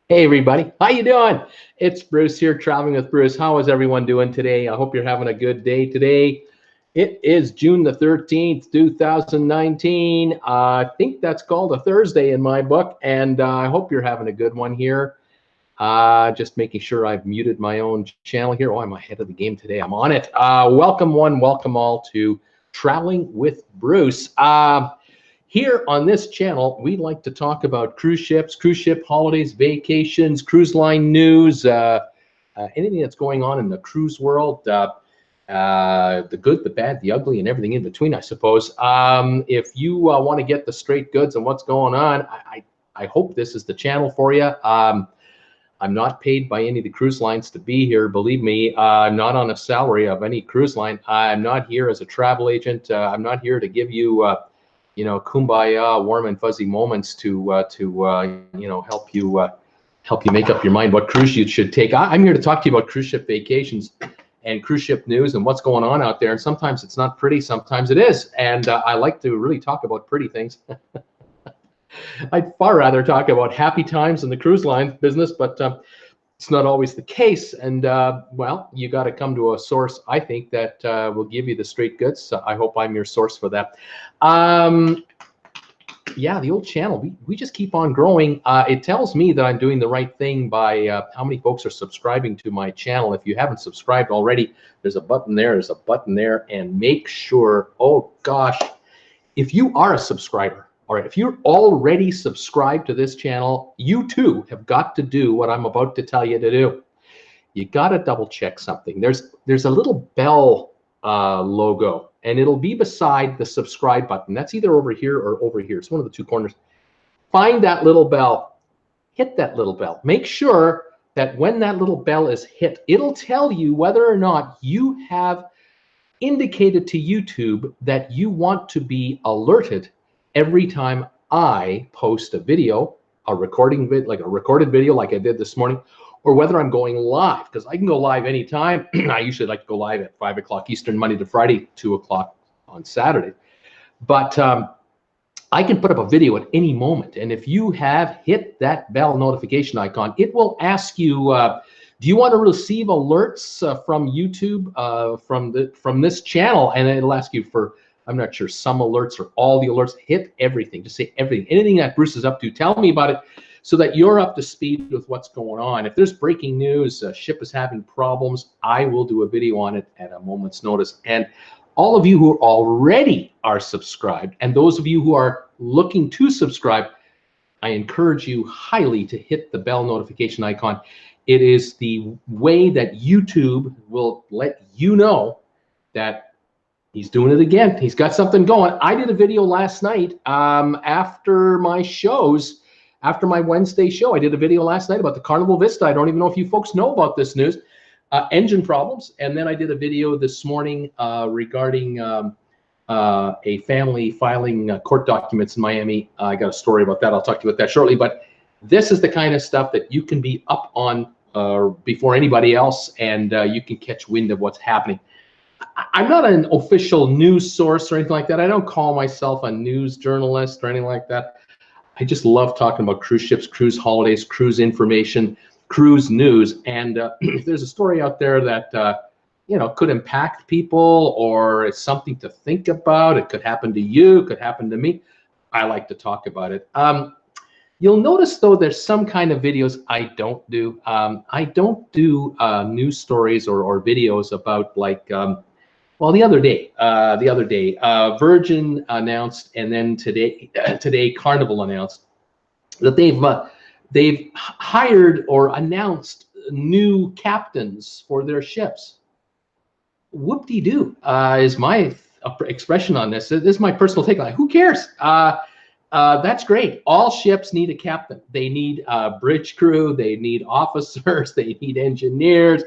Hey everybody, how you doing? It's Bruce here, traveling with Bruce. How is everyone doing today? I hope you're having a good day today. It is June the 13th, 2019. I think that's called a Thursday in my book, and I hope you're having a good one here. Just making sure I've muted my own channel here. Oh, I'm ahead of the game today. I'm on it. Welcome one, welcome all to Traveling with Bruce. Here on this channel, we like to talk about cruise ships, cruise ship holidays, vacations, cruise line news, anything that's going on in the cruise world, the good, the bad, the ugly, and everything in between, I suppose. If you want to get the straight goods on what's going on, I hope this is the channel for you. I'm not paid by any of the cruise lines to be here. Believe me, I'm not on a salary of any cruise line. I'm not here as a travel agent. I'm not here to give you kumbaya, warm and fuzzy moments to help you make up your mind what cruise you should take. I'm here to talk to you about cruise ship vacations and cruise ship news and what's going on out there. And sometimes it's not pretty, sometimes it is. And I like to really talk about pretty things. I'd far rather talk about happy times in the cruise line business, but it's not always the case. And well, you got to come to a source, I think, that will give you the straight goods. So I hope I'm your source for that. Yeah, the old channel, we just keep on growing. It tells me that I'm doing the right thing by how many folks are subscribing to my channel. If you haven't subscribed already, there's a button there, there's a button there, and make sure, oh gosh, if you are a subscriber, all right, if you're already subscribed to this channel, you too have got to do what I'm about to tell you to do. You got to double check something. There's a little bell logo, and it'll be beside the subscribe button. That's either over here or over here. It's one of the two corners. Find that little bell. Hit that little bell. Make sure that when that little bell is hit, it'll tell you whether or not you have indicated to YouTube that you want to be alerted every time I post a video, a recorded video like I did this morning, or whether I'm going live, because I can go live anytime. I usually like to go live at 5 o'clock Eastern, Monday to Friday, 2 o'clock on Saturday. But I can put up a video at any moment. And if you have hit that bell notification icon, it will ask you, do you want to receive alerts from YouTube, from this channel? And it'll ask you for, I'm not sure, some alerts or all the alerts. Hit everything. Just say everything. Anything that Bruce is up to, tell me about it so that you're up to speed with what's going on. If there's breaking news, a ship is having problems, I will do a video on it at a moment's notice. And all of you who already are subscribed, and those of you who are looking to subscribe, I encourage you highly to hit the bell notification icon. It is the way that YouTube will let you know that he's doing it again. He's got something going. I did a video last night after my shows, after my Wednesday show. I did a video last night about the Carnival Vista. I don't even know if you folks know about this news. Engine problems. And then I did a video this morning regarding a family filing court documents in Miami. I got a story about that. I'll talk to you about that shortly. But this is the kind of stuff that you can be up on before anybody else, and you can catch wind of what's happening. I'm not an official news source or anything like that. I don't call myself a news journalist or anything like that. I just love talking about cruise ships, cruise holidays, cruise information, cruise news. And if there's a story out there that could impact people, or it's something to think about, it could happen to you, it could happen to me, I like to talk about it. You'll notice, though, there's some kind of videos I don't do. I don't do news stories or videos about, like, well, the other day, Virgin announced, and then today Carnival announced that they've hired or announced new captains for their ships. Whoop-de-doo is my expression on this. This is my personal take on it. Who cares? That's great. All ships need a captain. They need bridge crew. They need officers. They need engineers.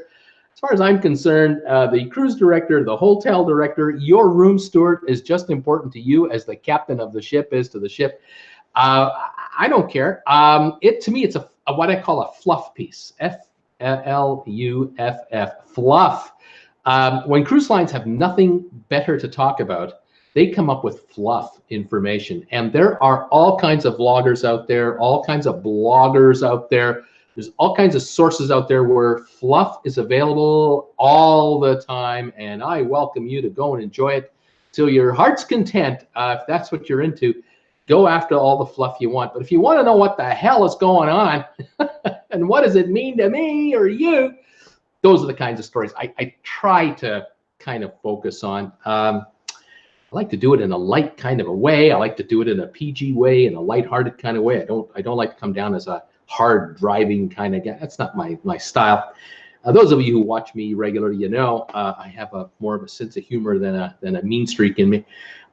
As far as I'm concerned, the cruise director, the hotel director, your room steward is just important to you as the captain of the ship is to the ship. I don't care. To me, it's a what I call a fluff piece. F-L-U-F-F. Fluff. When cruise lines have nothing better to talk about, they come up with fluff information. And there are all kinds of vloggers out there, all kinds of bloggers out there. There's all kinds of sources out there where fluff is available all the time, and I welcome you to go and enjoy it till your heart's content. If that's what you're into, go after all the fluff you want. But if you want to know what the hell is going on and what does it mean to me or you, those are the kinds of stories I try to kind of focus on. I like to do it in a light kind of a way. I like to do it in a PG way, in a lighthearted kind of way. I don't like to come down as a hard driving kind of guy. That's not my style. Those of you who watch me regularly, you know, I have more of a sense of humor than a mean streak in me.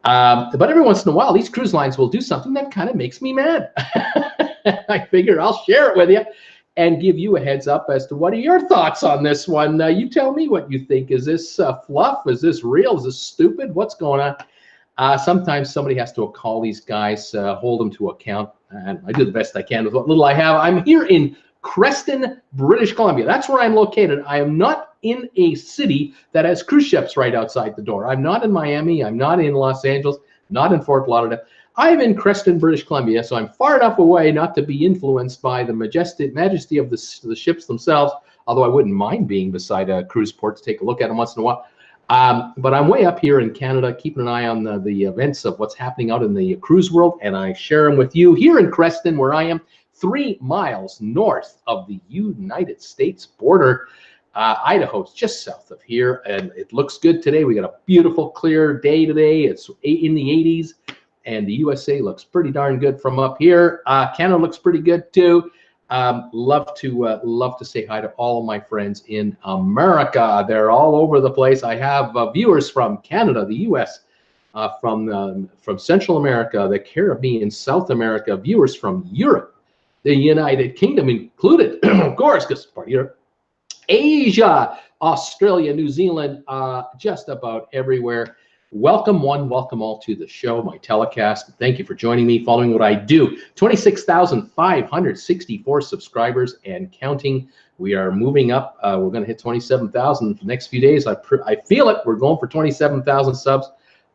But every once in a while, these cruise lines will do something that kind of makes me mad. I figure I'll share it with you and give you a heads up as to what are your thoughts on this one. You tell me what you think. Is this fluff? Is this real? Is this stupid? What's going on? Sometimes somebody has to call these guys, hold them to account. And I do the best I can with what little I have. I'm here in Creston, British Columbia. That's where I'm located. I am not in a city that has cruise ships right outside the door. I'm not in Miami. I'm not in Los Angeles, not in Fort Lauderdale. I'm in Creston, British Columbia, so I'm far enough away not to be influenced by the majesty of the ships themselves, although I wouldn't mind being beside a cruise port to take a look at them once in a while. But I'm way up here in Canada, keeping an eye on the events of what's happening out in the cruise world, and I share them with you here in Creston, where I am 3 miles north of the United States border. Idaho's just south of here, and it looks good today. We got a beautiful, clear day today. It's in the 80s, and the USA looks pretty darn good from up here. Canada looks pretty good too. Love to say hi to all of my friends in America. They're all over the place. I have viewers from Canada, the US, from Central America, the Caribbean, South America, viewers from Europe, the United Kingdom included, of course, because it's part of Europe, Asia, Australia, New Zealand, just about everywhere. Welcome one, welcome all to the show, my telecast. Thank you for joining me, following what I do. 26,564 subscribers and counting. We are moving up. We're going to hit 27,000 for the next few days. I feel it. We're going for 27,000 subs.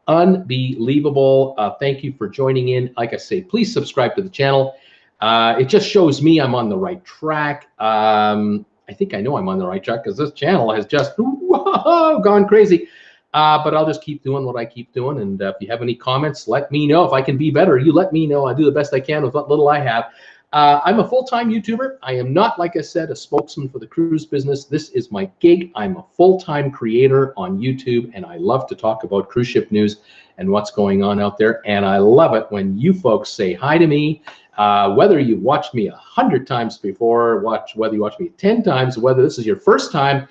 Unbelievable. Thank you for joining in. Like I say, please subscribe to the channel. It just shows me I'm on the right track. I think I know I'm on the right track because this channel has just gone crazy. But I'll just keep doing what I keep doing. And if you have any comments, let me know. If I can be better, you let me know. I do the best I can with what little I have. I'm a full-time YouTuber. I am not, like I said, a spokesman for the cruise business. This is my gig. I'm a full-time creator on YouTube, and I love to talk about cruise ship news and what's going on out there. And I love it when you folks say hi to me. Whether you watched me 100 times before, whether you watched me 10 times, whether this is your first time,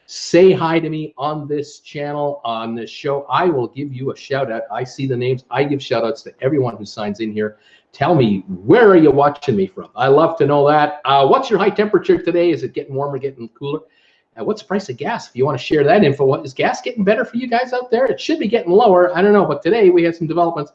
say hi to me on this channel, on this show. I will give you a shout out. I see the names. I give shout outs to everyone who signs in here. Tell me, where are you watching me from? I love to know that. What's your high temperature today? Is it getting warmer, getting cooler? What's the price of gas? If you want to share that info, is gas getting better for you guys out there? It should be getting lower. I don't know. But today we had some developments.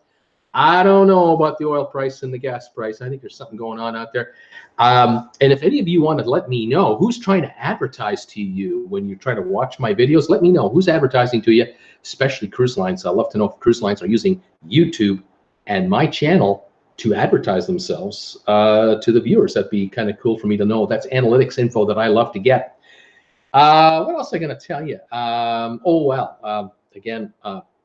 I don't know about the oil price and the gas price. I think there's something going on out there. And if any of you want to let me know who's trying to advertise to you when you try to watch my videos, let me know who's advertising to you, especially cruise lines. I'd love to know if cruise lines are using YouTube and my channel to advertise themselves to the viewers. That'd be kind of cool for me to know. That's analytics info that I love to get. What else am I going to tell you? Again,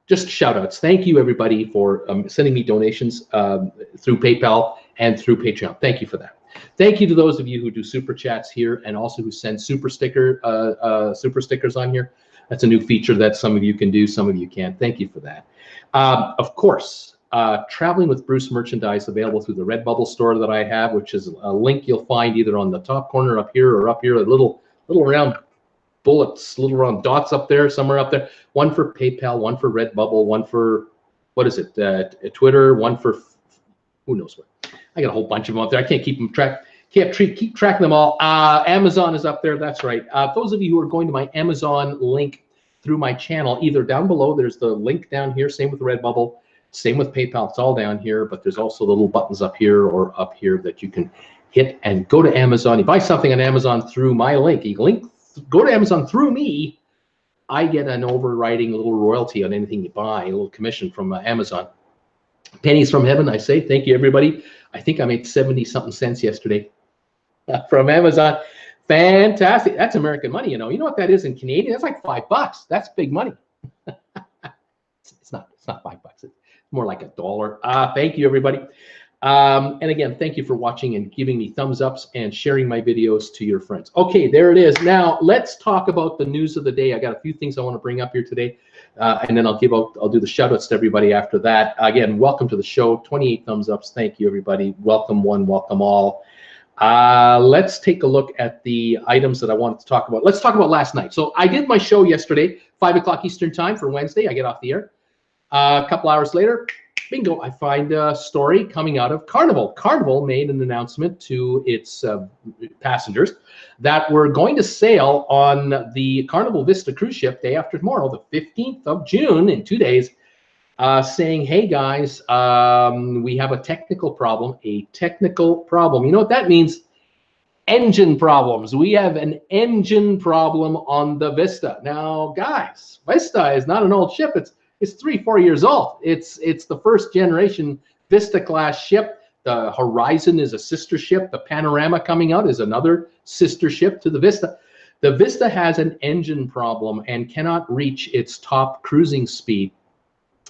just shout outs. Thank you everybody for sending me donations through PayPal and through Patreon. Thank you for that. Thank you to those of you who do super chats here and also who send super stickers on here. That's a new feature that some of you can do, some of you can't. Thank you for that. Of course, Traveling with Bruce merchandise available through the Redbubble store that I have, which is a link you'll find either on the top corner up here or up here, a little round bullets, little round dots up there, somewhere up there. One for PayPal, one for Redbubble, one for, what is it, Twitter, one for who knows what. I got a whole bunch of them out there. I can't keep them keep track of them all. Amazon is up there. That's right. Those of you who are going to my Amazon link through my channel, either down below, there's the link down here, same with Redbubble, same with PayPal. It's all down here, but there's also little buttons up here or up here that you can hit and go to Amazon. You buy something on Amazon through my link. Go to Amazon through me. I get an overriding little royalty on anything you buy, a little commission from Amazon. Pennies from heaven, I say. Thank you, everybody. I think I made 70-something cents yesterday. from Amazon. Fantastic. That's American money, you know. You know what that is in Canadian? That's like $5. That's big money. It's not $5. It's more like $1. Thank you, everybody. And again, thank you for watching and giving me thumbs ups and sharing my videos to your friends. Okay, there it is. Now let's talk about the news of the day. I got a few things I want to bring up here today, and then I'll do the shout outs to everybody after that. Again, welcome to the show. 28 thumbs ups. Thank you, everybody. Welcome one, welcome all. Let's take a look at the items that I wanted to talk about. Let's talk about last night. So I did my show yesterday, 5 o'clock Eastern time for Wednesday. I get off the air. A couple hours later, bingo, I find a story coming out of Carnival. Carnival made an announcement to its passengers that we're going to sail on the Carnival Vista cruise ship day after tomorrow, the 15th of June, in 2 days, saying, hey guys, we have a technical problem. You know what that means? Engine problems. We have an engine problem on the Vista. Now, guys, Vista is not an old ship. It's 3-4 years old. It's the first generation Vista class ship. The Horizon is a sister ship. The Panorama coming out is another sister ship to the Vista. The Vista has an engine problem and cannot reach its top cruising speed.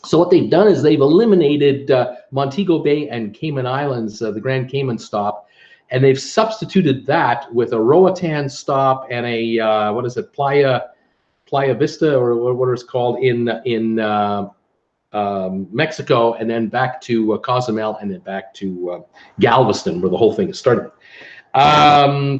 So what they've done is they've eliminated Montego Bay and Cayman Islands, the Grand Cayman stop, and they've substituted that with a Roatan stop and a what is it, Playa Vista, or what it's called in Mexico, and then back to Cozumel, and then back to Galveston, where the whole thing is starting.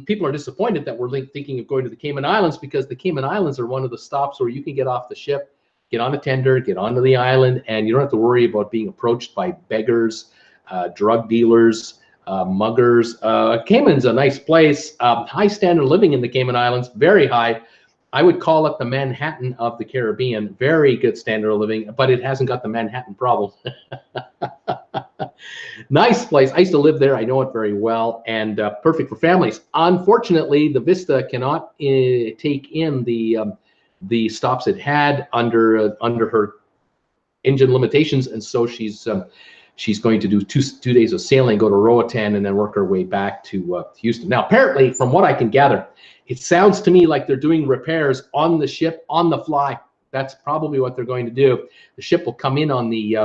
People are disappointed that we're thinking of going to the Cayman Islands, because the Cayman Islands are one of the stops where you can get off the ship, get on a tender, get onto the island, and you don't have to worry about being approached by beggars, drug dealers, muggers. Cayman's a nice place. High standard of living in the Cayman Islands, very high. I would call it the Manhattan of the Caribbean. Very good standard of living, but it hasn't got the Manhattan problem. Nice place. I used to live there. I know it very well, and perfect for families. Unfortunately, the Vista cannot take in the stops it had under her engine limitations, and so she's going to do two days of sailing, go to Roatan, and then work her way back to Houston. Now, apparently, from what I can gather, it sounds to me like they're doing repairs on the ship on the fly. That's probably what they're going to do. The ship will come in on the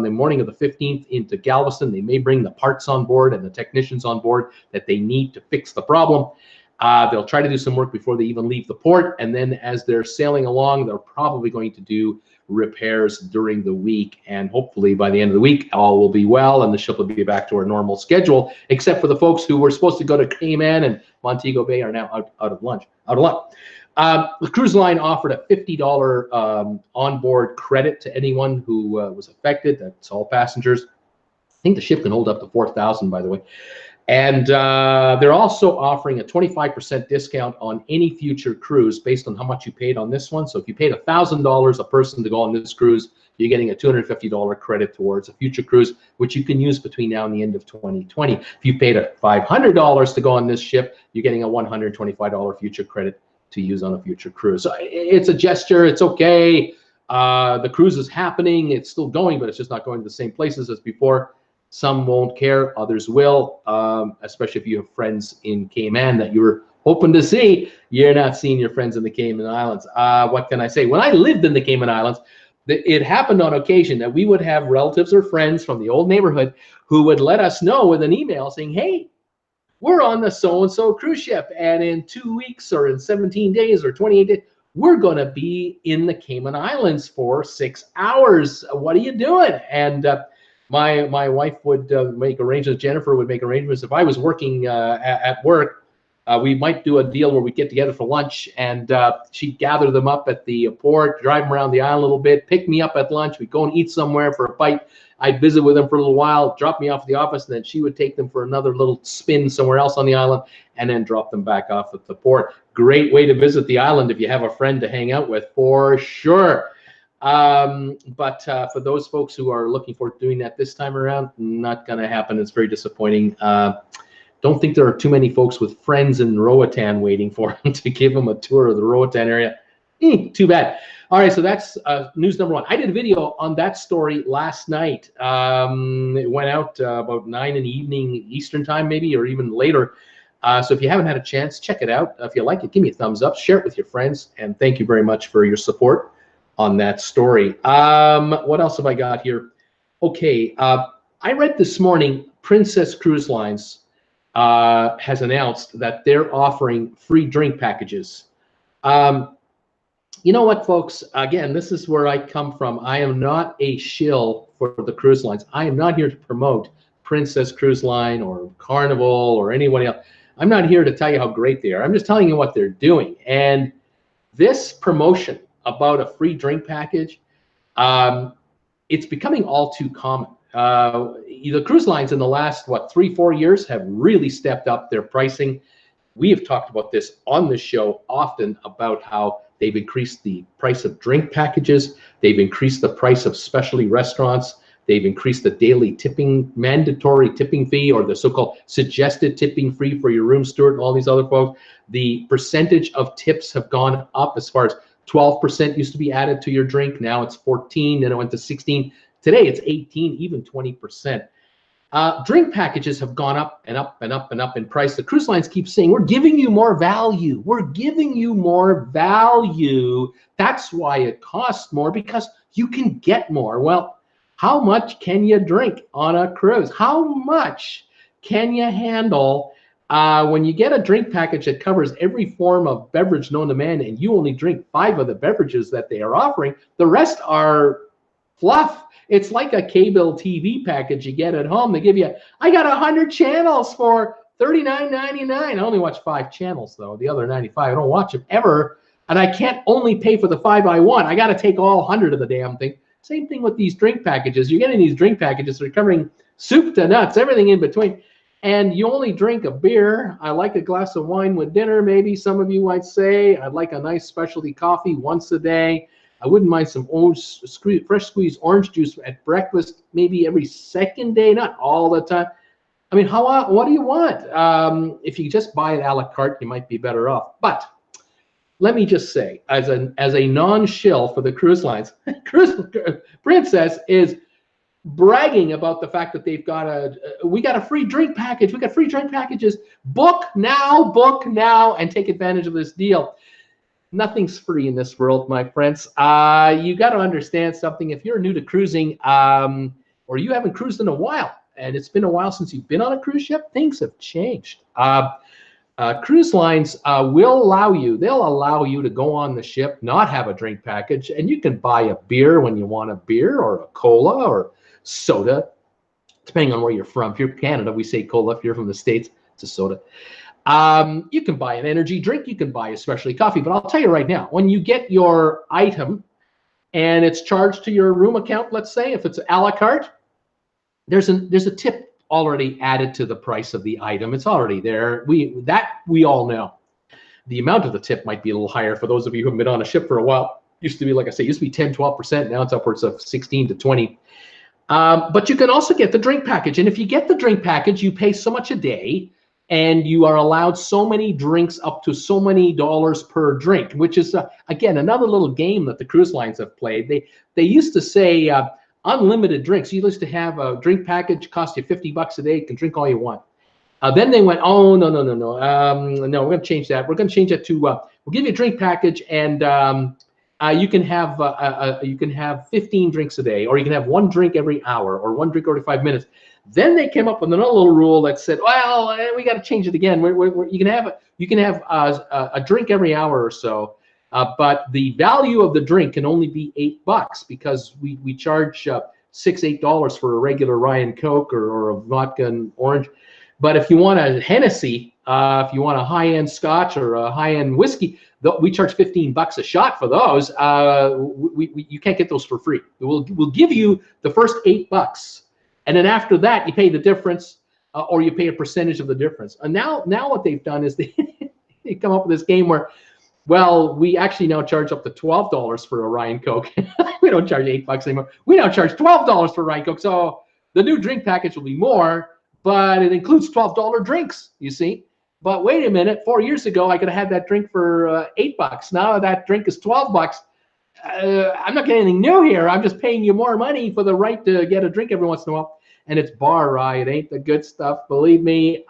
morning of the 15th into Galveston. They may bring the parts on board and the technicians on board that they need to fix the problem. They'll try to do some work before they even leave the port, and then as they're sailing along, they're probably going to do repairs during the week, and hopefully by the end of the week all will be well and the ship will be back to our normal schedule, except for the folks who were supposed to go to Cayman and Montego Bay are now out of luck. The cruise line offered a $50 onboard credit to anyone who was affected. That's all passengers. I think the ship can hold up to 4,000, by the way. And they're also offering a 25% discount on any future cruise based on how much you paid on this one. So if you paid $1,000 a person to go on this cruise, you're getting a $250 credit towards a future cruise, which you can use between now and the end of 2020. If you paid $500 to go on this ship, you're getting a $125 future credit to use on a future cruise. So it's a gesture. It's okay. The cruise is happening. It's still going, but it's just not going to the same places as before. Some won't care, others will, especially if you have friends in Cayman that you were hoping to see. You're not seeing your friends in the Cayman Islands. What can I say? When I lived in the Cayman Islands, it happened on occasion that we would have relatives or friends from the old neighborhood who would let us know with an email saying, hey, we're on the so-and-so cruise ship, and in 2 weeks or in 17 days or 28 days, we're going to be in the Cayman Islands for 6 hours. What are you doing? And my wife would make arrangements. Jennifer would make arrangements. If I was working at work, we might do a deal where we get together for lunch, and she'd gather them up at the port, drive them around the island a little bit, pick me up at lunch. We'd go and eat somewhere for a bite. I'd visit with them for a little while, drop me off at the office, and then she would take them for another little spin somewhere else on the island, and then drop them back off at the port. Great way to visit the island if you have a friend to hang out with, for sure. But for those folks who are looking forward to doing that this time around, not going to happen. It's very disappointing. Don't think there are too many folks with friends in Roatan waiting for them to give them a tour of the Roatan area. Too bad. All right, so that's news number one. I did a video on that story last night. It went out about 9 in the evening Eastern time, maybe, or even later. So if you haven't had a chance, check it out. If you like it, give me a thumbs up, share it with your friends, and thank you very much for your support on that story. What else have I got here? Okay, I read this morning Princess Cruise Lines has announced that they're offering free drink packages. You know what, folks? Again, this is where I come from. I am not a shill for the cruise lines. I am not here to promote Princess Cruise Line or Carnival or anyone else. I'm not here to tell you how great they are. I'm just telling you what they're doing. And this promotion about a free drink package, it's becoming all too common. The cruise lines in the last, 3-4 years have really stepped up their pricing. We have talked about this on the show often about how they've increased the price of drink packages. They've increased the price of specialty restaurants. They've increased the daily tipping, mandatory tipping fee, or the so-called suggested tipping fee for your room steward and all these other folks. The percentage of tips have gone up as far as 12% used to be added to your drink. Now it's 14, then it went to 16. Today it's 18, even 20%. Drink packages have gone up and up and up and up in price. The cruise lines keep saying, we're giving you more value. We're giving you more value. That's why it costs more, because you can get more. Well, how much can you drink on a cruise? How much can you handle when you get a drink package that covers every form of beverage known to man, and you only drink 5 of the beverages that they are offering? The rest are fluff. It's like a cable TV package you get at home. They give you, I got 100 channels for $39.99. I only watch 5 channels, though. The other 95, I don't watch them ever. And I can't only pay for the 5 I want. I got to take all 100 of the damn thing. Same thing with these drink packages. You're getting these drink packages that are covering soup to nuts, everything in between. And you only drink a beer. I like a glass of wine with dinner, maybe some of you might say. I'd like a nice specialty coffee once a day. I wouldn't mind some fresh squeezed orange juice at breakfast, maybe every second day, not all the time. I mean, what do you want? If you just buy it a la carte, you might be better off. But let me just say, as a non-shill for the cruise lines, Princess is bragging about the fact that they've got we got a free drink package. We got free drink packages. Book now, and take advantage of this deal. Nothing's free in this world, my friends. You got to understand something. If you're new to cruising, or you haven't cruised in a while, and it's been a while since you've been on a cruise ship, things have changed. Cruise lines will allow you, they'll allow you to go on the ship, not have a drink package, and you can buy a beer when you want a beer, or a cola, or soda, depending on where you're from. If you're Canada, we say cola. If you're from the States, it's a soda. You can buy an energy drink, you can buy a specialty coffee, but I'll tell you right now, when you get your item and it's charged to your room account, let's say, if it's a la carte, there's a tip already added to the price of the item. It's already there. We all know. The amount of the tip might be a little higher for those of you who have been on a ship for a while. Used to be, like I say, used to be 10, 12%. Now it's upwards of 16 to 20. But you can also get the drink package. And if you get the drink package, you pay so much a day, and you are allowed so many drinks, up to so many dollars per drink, which is, again, another little game that the cruise lines have played. They used to say unlimited drinks. You used to have a drink package, cost you $50 a day, you can drink all you want. Then they went, oh, no, we're going to change that. We're going to change that to, we'll give you a drink package, and you can have 15 drinks a day, or you can have 1 drink every hour, or 1 drink every 5 minutes. Then they came up with another little rule that said, well, we got to change it again. You can have a drink every hour or so, but the value of the drink can only be $8, because we charge $6, $8 for a regular Ryan Coke or a vodka and orange. But if you want a Hennessy, if you want a high-end Scotch or a high-end whiskey, we charge $15 a shot for those. You can't get those for free. We'll give you the first $8. And then after that, you pay the difference, or you pay a percentage of the difference. And now what they've done is they come up with this game where, well, we actually now charge up to $12 for a Ryan Coke. We don't charge $8 anymore. We now charge $12 for Ryan Coke. So the new drink package will be more, but it includes $12 drinks, you see. But wait a minute, 4 years ago, I could have had that drink for $8. Now that drink is $12. I'm not getting anything new here. I'm just paying you more money for the right to get a drink every once in a while. And it's bar rye. It ain't the good stuff, believe me.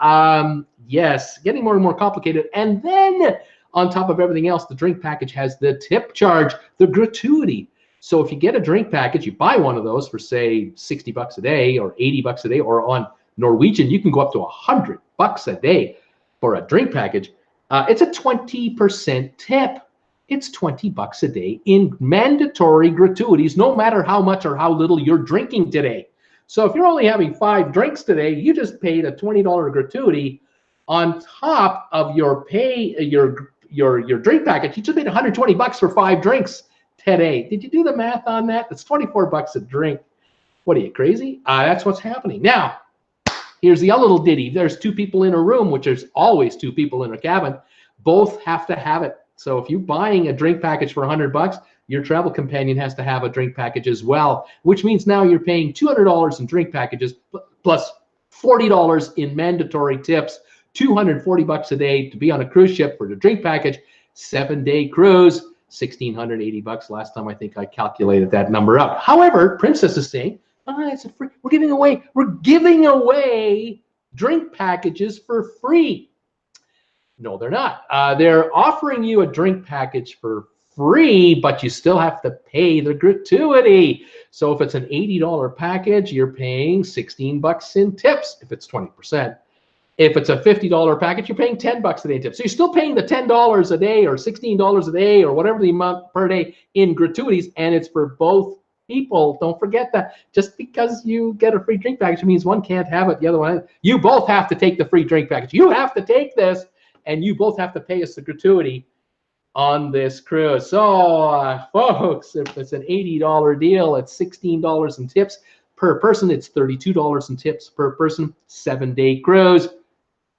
Yes, getting more and more complicated. And then on top of everything else, the drink package has the tip charge, the gratuity. So if you get a drink package, you buy one of those for say 60 bucks a day or 80 bucks a day, or on Norwegian, you can go up to 100 bucks a day for a drink package. It's a 20% tip. It's 20 bucks a day in mandatory gratuities, no matter how much or how little you're drinking today. So if you're only having 5 drinks today, you just paid a $20 gratuity on top of your pay, your drink package. You just paid 120 bucks for 5 drinks today. Did you do the math on that? That's 24 bucks a drink. What are you, crazy? That's what's happening. Now, here's the other little ditty. There's 2 people in a room, which there's always 2 people in a cabin. Both have to have it. So if you're buying a drink package for 100 bucks, your travel companion has to have a drink package as well, which means now you're paying $200 in drink packages plus $40 in mandatory tips, 240 bucks a day to be on a cruise ship for the drink package, 7-day cruise, 1,680 bucks. Last time I think I calculated that number out. However, Princess is saying, it's a free. We're giving away drink packages for free. No, they're not. They're offering you a drink package for free, but you still have to pay the gratuity. So if it's an $80 package, you're paying 16 bucks in tips if it's 20%. If it's a $50 package, you're paying 10 bucks a day in tips. So you're still paying the $10 a day or $16 a day or whatever the amount per day in gratuities, and it's for both people. Don't forget that. Just because you get a free drink package means one can't have it, the other one. You both have to take the free drink package. You have to take this, and you both have to pay us the gratuity on this cruise. So, folks, if it's an $80 deal, it's $16 in tips per person. It's $32 in tips per person. 7-day cruise,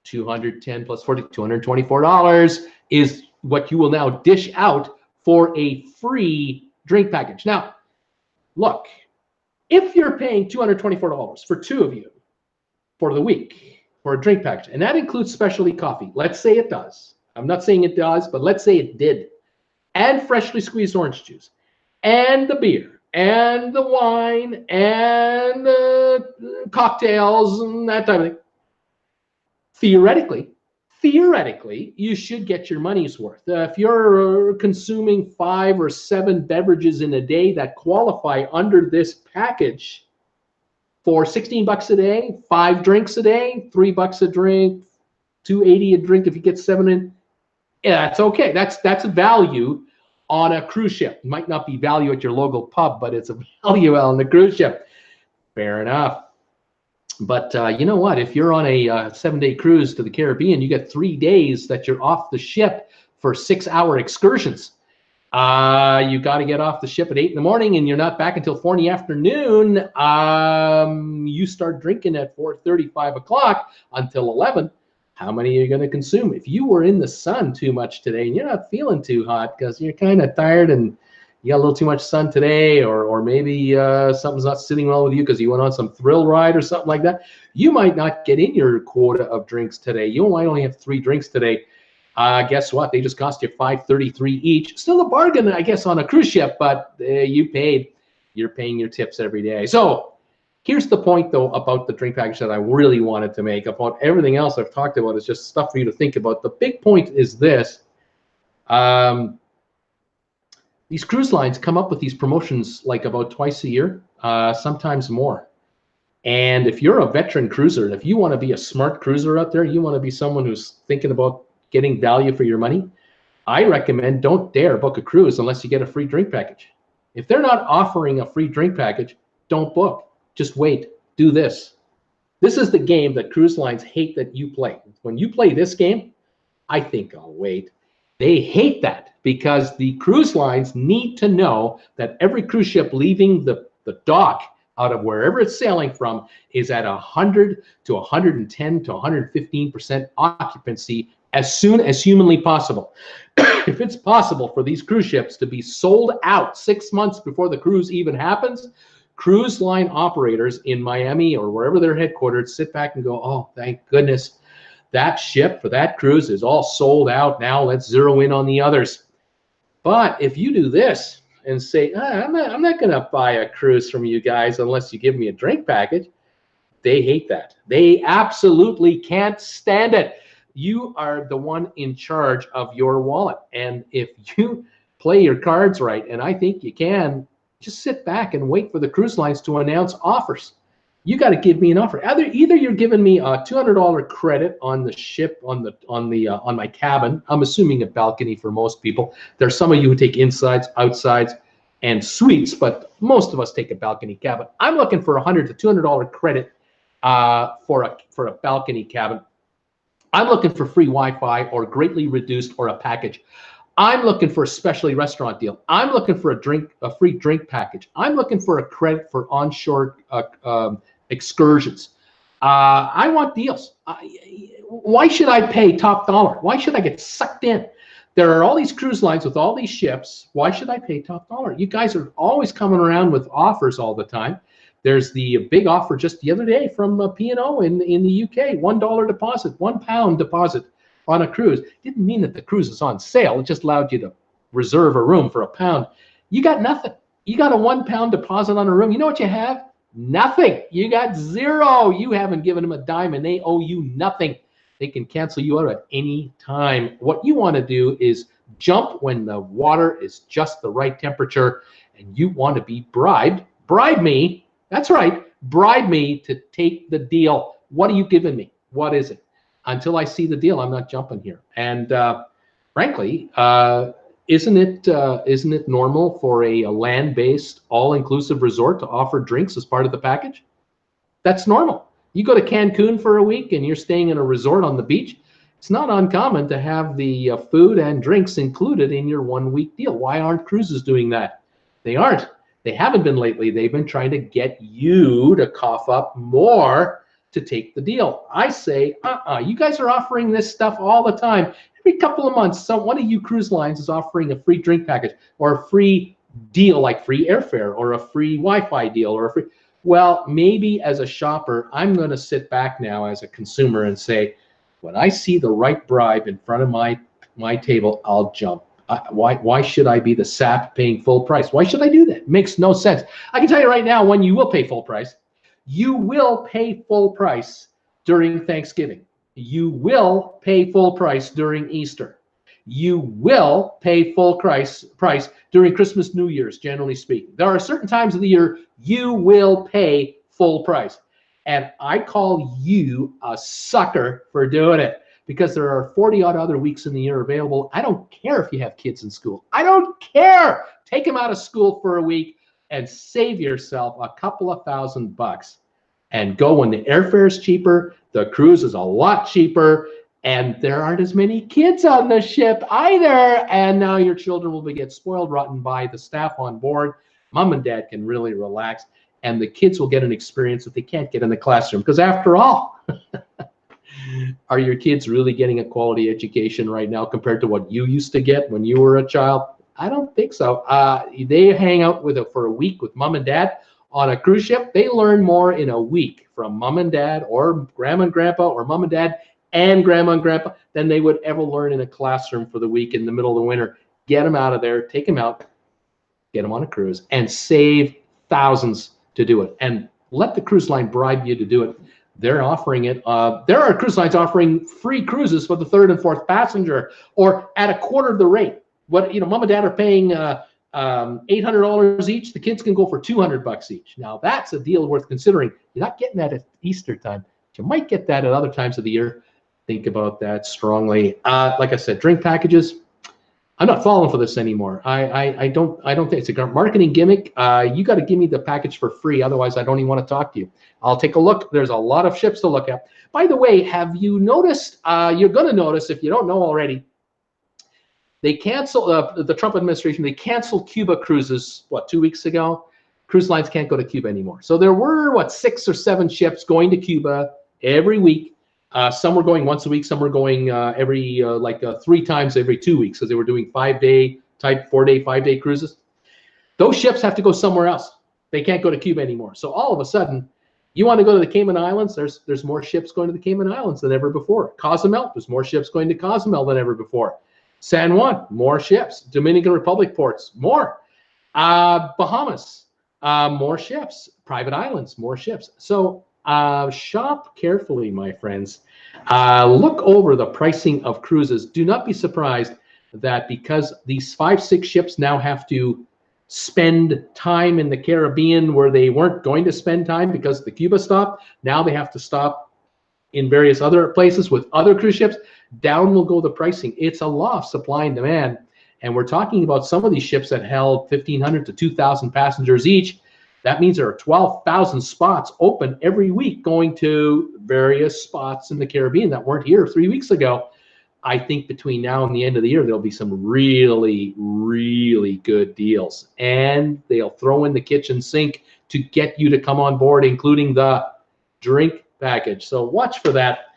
210 plus 40, $224 is what you will now dish out for a free drink package. Now, look, if you're paying $224 for 2 of you for the week, for a drink package, and that includes specialty coffee. Let's say it does. I'm not saying it does, but let's say it did. And freshly squeezed orange juice, and the beer, and the wine, and the cocktails, and that type of thing. Theoretically, you should get your money's worth. If you're consuming 5 or 7 beverages in a day that qualify under this package, for 16 bucks a day, 5 drinks a day, $3 a drink, $2.80 a drink if you get 7 in. Yeah, that's okay. That's a value on a cruise ship. It might not be value at your local pub, but it's a value on the cruise ship. Fair enough. But you know what? If you're on a 7-day cruise to the Caribbean, you get 3 days that you're off the ship for 6-hour excursions. You got to get off the ship at 8 in the morning, and you're not back until 4 in the afternoon. You start drinking at 4:30, 5 o'clock until 11. How many are you going to consume? If you were in the sun too much today and you're not feeling too hot because you're kind of tired and you got a little too much sun today, or maybe something's not sitting well with you because you went on some thrill ride or something like that, you might not get in your quota of drinks today. You might only have 3 drinks today. Guess what? They just cost you $5.33 each. Still a bargain, I guess, on a cruise ship, but you're paying your tips every day. So here's the point, though, about the drink package that I really wanted to make. About everything else I've talked about is just stuff for you to think about. The big point is this. These cruise lines come up with these promotions like about twice a year, sometimes more. And if you're a veteran cruiser, and if you want to be a smart cruiser out there, you want to be someone who's thinking about getting value for your money, I recommend don't dare book a cruise unless you get a free drink package. If they're not offering a free drink package, don't book. Just wait. Do this. This is the game that cruise lines hate that you play. When you play this game, I think I'll wait. They hate that because the cruise lines need to know that every cruise ship leaving the dock out of wherever it's sailing from is at 100 to 110 to 115% occupancy as soon as humanly possible. If it's possible for these cruise ships to be sold out 6 months before the cruise even happens, cruise line operators in Miami or wherever they're headquartered sit back and go, oh, thank goodness, that ship for that cruise is all sold out. Now let's zero in on the others. But if you do this and say, I'm not going to buy a cruise from you guys unless you give me a drink package, they hate that. They absolutely can't stand it. You are the one in charge of your wallet. And if you play your cards right, and I think you can, just sit back and wait for the cruise lines to announce offers. You got to give me an offer. Either you're giving me a $200 credit on the ship on my cabin. I'm assuming a balcony for most people. There's some of you who take insides, outsides, and suites, but most of us take a balcony cabin. I'm looking for $100 to $200 credit for a balcony cabin. I'm looking for free Wi-Fi or greatly reduced or a package. I'm looking for a specialty restaurant deal. I'm looking for a free drink package. I'm looking for a credit for onshore excursions. I want deals. Why should I pay top dollar? Why should I get sucked in? There are all these cruise lines with all these ships. Why should I pay top dollar? You guys are always coming around with offers all the time. There's the big offer just the other day from P&O in the UK, $1 deposit, £1 deposit on a cruise. Didn't mean that the cruise is on sale. It just allowed you to reserve a room for £1. You got nothing. You got a £1 deposit on a room. You know what you have? Nothing. You got zero. You haven't given them a dime and they owe you nothing. They can cancel you out at any time. What you want to do is jump when the water is just the right temperature and you want to be bribed. Bribe me. That's right. Bribe me to take the deal. What are you giving me? What is it? Until I see the deal, I'm not jumping here. And frankly, isn't it normal for a land-based, all-inclusive resort to offer drinks as part of the package? That's normal. You go to Cancun for a week and you're staying in a resort on the beach. It's not uncommon to have the food and drinks included in your 1 week deal. Why aren't cruises doing that? They aren't. They haven't been lately. They've been trying to get you to cough up more to take the deal. I say, you guys are offering this stuff all the time. Every couple of months, one of you cruise lines is offering a free drink package or a free deal like free airfare or a free Wi-Fi deal or a free. Well, maybe as a shopper, I'm going to sit back now as a consumer and say, when I see the right bribe in front of my table, I'll jump. Why should I be the sap paying full price? Why should I do that? It makes no sense. I can tell you right now when you will pay full price. You will pay full price during Thanksgiving. You will pay full price during Easter. You will pay full price during Christmas, New Year's, generally speaking. There are certain times of the year you will pay full price. And I call you a sucker for doing it because there are 40-odd other weeks in the year available. I don't care if you have kids in school. I don't care. Take them out of school for a week and save yourself a couple of $1,000 and go when the airfare is cheaper, the cruise is a lot cheaper, and there aren't as many kids on the ship either. And now your children will get spoiled rotten by the staff on board. Mom and dad can really relax, and the kids will get an experience that they can't get in the classroom. Because after all, are your kids really getting a quality education right now compared to what you used to get when you were a child? I don't think so. They hang out for a week with mom and dad on a cruise ship. They learn more in a week from mom and dad or grandma and grandpa or mom and dad and grandma and grandpa than they would ever learn in a classroom for the week in the middle of the winter. Get them out of there, take them out, get them on a cruise, and save thousands to do it. And let the cruise line bribe you to do it. They're offering it. There are cruise lines offering free cruises for the third and fourth passenger or at a quarter of the rate. What, mom and dad are paying $800 each. The kids can go for $200 each. Now that's a deal worth considering. You're not getting that at Easter time. You might get that at other times of the year. Think about that strongly. Like I said, drink packages. I'm not falling for this anymore. I don't think it's a marketing gimmick. You got to give me the package for free. Otherwise, I don't even want to talk to you. I'll take a look. There's a lot of ships to look at. By the way, have you noticed, you're going to notice if you don't know already, they canceled, the Trump administration, they canceled Cuba cruises, 2 weeks ago? Cruise lines can't go to Cuba anymore. So there were, 6 or 7 ships going to Cuba every week. Some were going once a week. Some were going every 3 times every 2 weeks because they were doing 5-day type, 4-day, 5-day cruises. Those ships have to go somewhere else. They can't go to Cuba anymore. So all of a sudden, you want to go to the Cayman Islands, there's more ships going to the Cayman Islands than ever before. Cozumel, there's more ships going to Cozumel than ever before. San Juan, more ships. Dominican Republic ports, more. Bahamas, more ships. Private islands, more ships. So Shop carefully, my friends. Look over the pricing of cruises. Do not be surprised that because these 5-6 ships now have to spend time in the Caribbean where they weren't going to spend time because the Cuba stopped, now they have to stop in various other places with other cruise ships. Down will go the pricing. It's a law of supply and demand. And we're talking about some of these ships that held 1,500 to 2,000 passengers each. That means there are 12,000 spots open every week going to various spots in the Caribbean that weren't here 3 weeks ago. I think between now and the end of the year, there'll be some really, really good deals. And they'll throw in the kitchen sink to get you to come on board, including the drink package. So watch for that.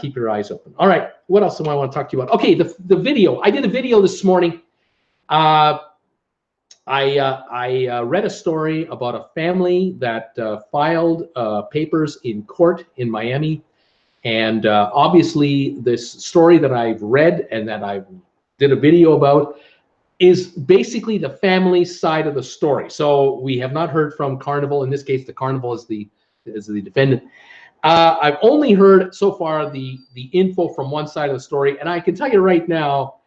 Keep your eyes open. All right, what else do I want to talk to you about? Okay, the video. I did a video this morning. I read a story about a family that filed papers in court in Miami. And obviously, this story that I've read and that I did a video about is basically the family side of the story. So we have not heard from Carnival. In this case, the Carnival is the defendant. I've only heard so far the info from one side of the story. And I can tell you right now,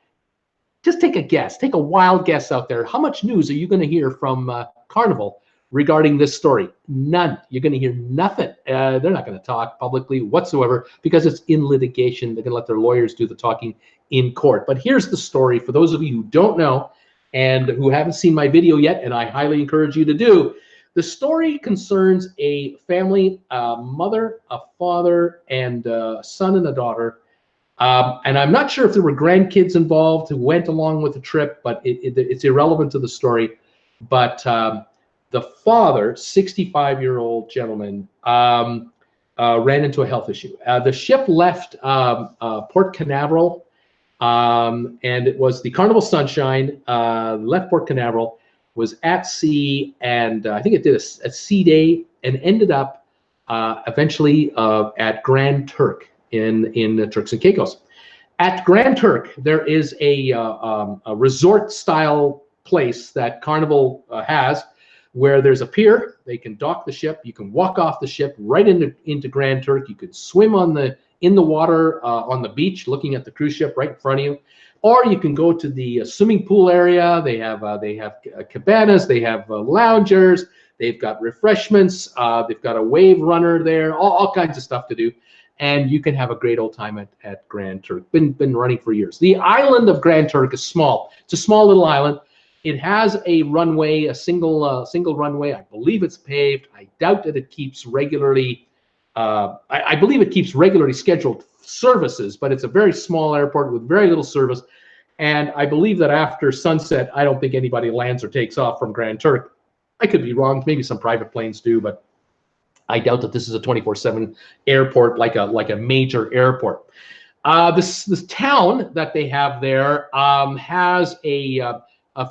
just take a guess. Take a wild guess out there. How much news are you going to hear from Carnival regarding this story? None. You're going to hear nothing. They're not going to talk publicly whatsoever because it's in litigation. They're going to let their lawyers do the talking in court. But here's the story for those of you who don't know and who haven't seen my video yet, and I highly encourage you to do. The story concerns a family, a mother, a father, and a son and a daughter. And I'm not sure if there were grandkids involved who went along with the trip, but it's irrelevant to the story. But the father, 65-year-old gentleman, ran into a health issue. The ship left Port Canaveral, and it was the Carnival Sunshine, left Port Canaveral, was at sea, and I think it did a sea day and ended up eventually at Grand Turk in Turks and Caicos. At Grand Turk, there is a resort-style place that Carnival has, where there's a pier. They can dock the ship. You can walk off the ship right into Grand Turk. You could swim in the water on the beach, looking at the cruise ship right in front of you, or you can go to the swimming pool area. They have cabanas. They have loungers. They've got refreshments. They've got a wave runner there. All kinds of stuff to do. And you can have a great old time at Grand Turk. Been running for years. The island of Grand Turk is small. It's a small little island. It has a runway, a single runway. I believe it's paved. I doubt that it keeps regularly. I believe it keeps regularly scheduled services, but it's a very small airport with very little service. And I believe that after sunset, I don't think anybody lands or takes off from Grand Turk. I could be wrong. Maybe some private planes do, but I doubt that this is a 24/7 airport like a major airport. This town that they have there has a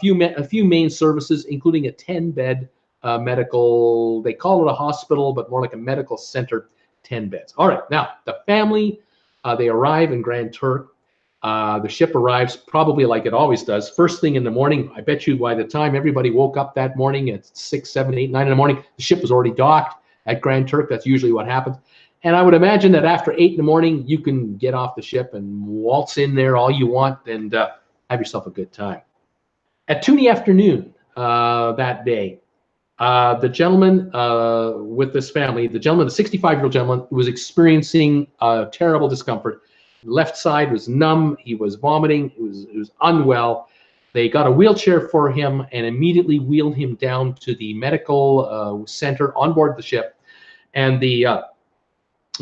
few main services, including a 10-bed medical. They call it a hospital, but more like a medical center. 10 beds. All right. Now the family, they arrive in Grand Turk. The ship arrives probably like it always does, first thing in the morning. I bet you by the time everybody woke up that morning at 6, 7, 8, 9 in the morning, the ship was already docked at Grand Turk. That's usually what happens. And I would imagine that after 8 in the morning, you can get off the ship and waltz in there all you want and have yourself a good time. At 2 in the afternoon that day, the gentleman with this family, the 65-year-old gentleman, was experiencing terrible discomfort. Left side was numb. He was vomiting. He was unwell. They got a wheelchair for him and immediately wheeled him down to the medical center on board the ship. And the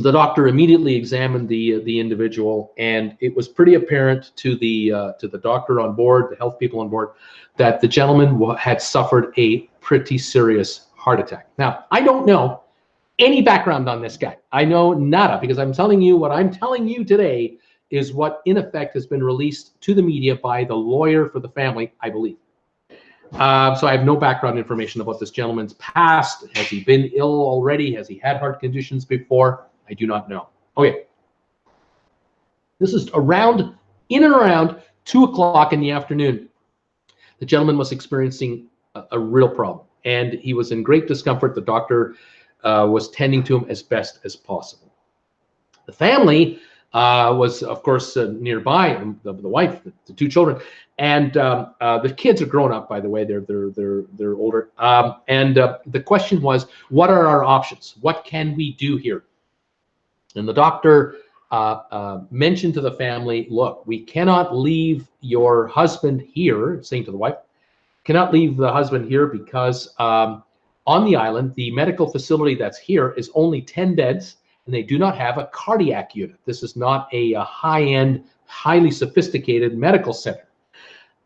doctor immediately examined the individual, and it was pretty apparent to the doctor on board, the health people on board, that the gentleman had suffered a pretty serious heart attack. Now, I don't know any background on this guy. I know nada, because I'm telling you what I'm telling you today is what in effect has been released to the media by the lawyer for the family, I believe. So I have no background information about this gentleman's past. Has he been ill already? Has he had heart conditions before? I do not know. Okay. This is in and around 2 o'clock in the afternoon. The gentleman was experiencing a real problem, and he was in great discomfort. The doctor was tending to him as best as possible. The family was, of course, nearby. The wife, the two children, and the kids are grown up. By the way, they're older. The question was, what are our options? What can we do here? And the doctor mentioned to the family, look, we cannot leave your husband here, saying to the wife, cannot leave the husband here because on the island, the medical facility that's here is only 10 beds, and they do not have a cardiac unit. This is not a high-end, highly sophisticated medical center.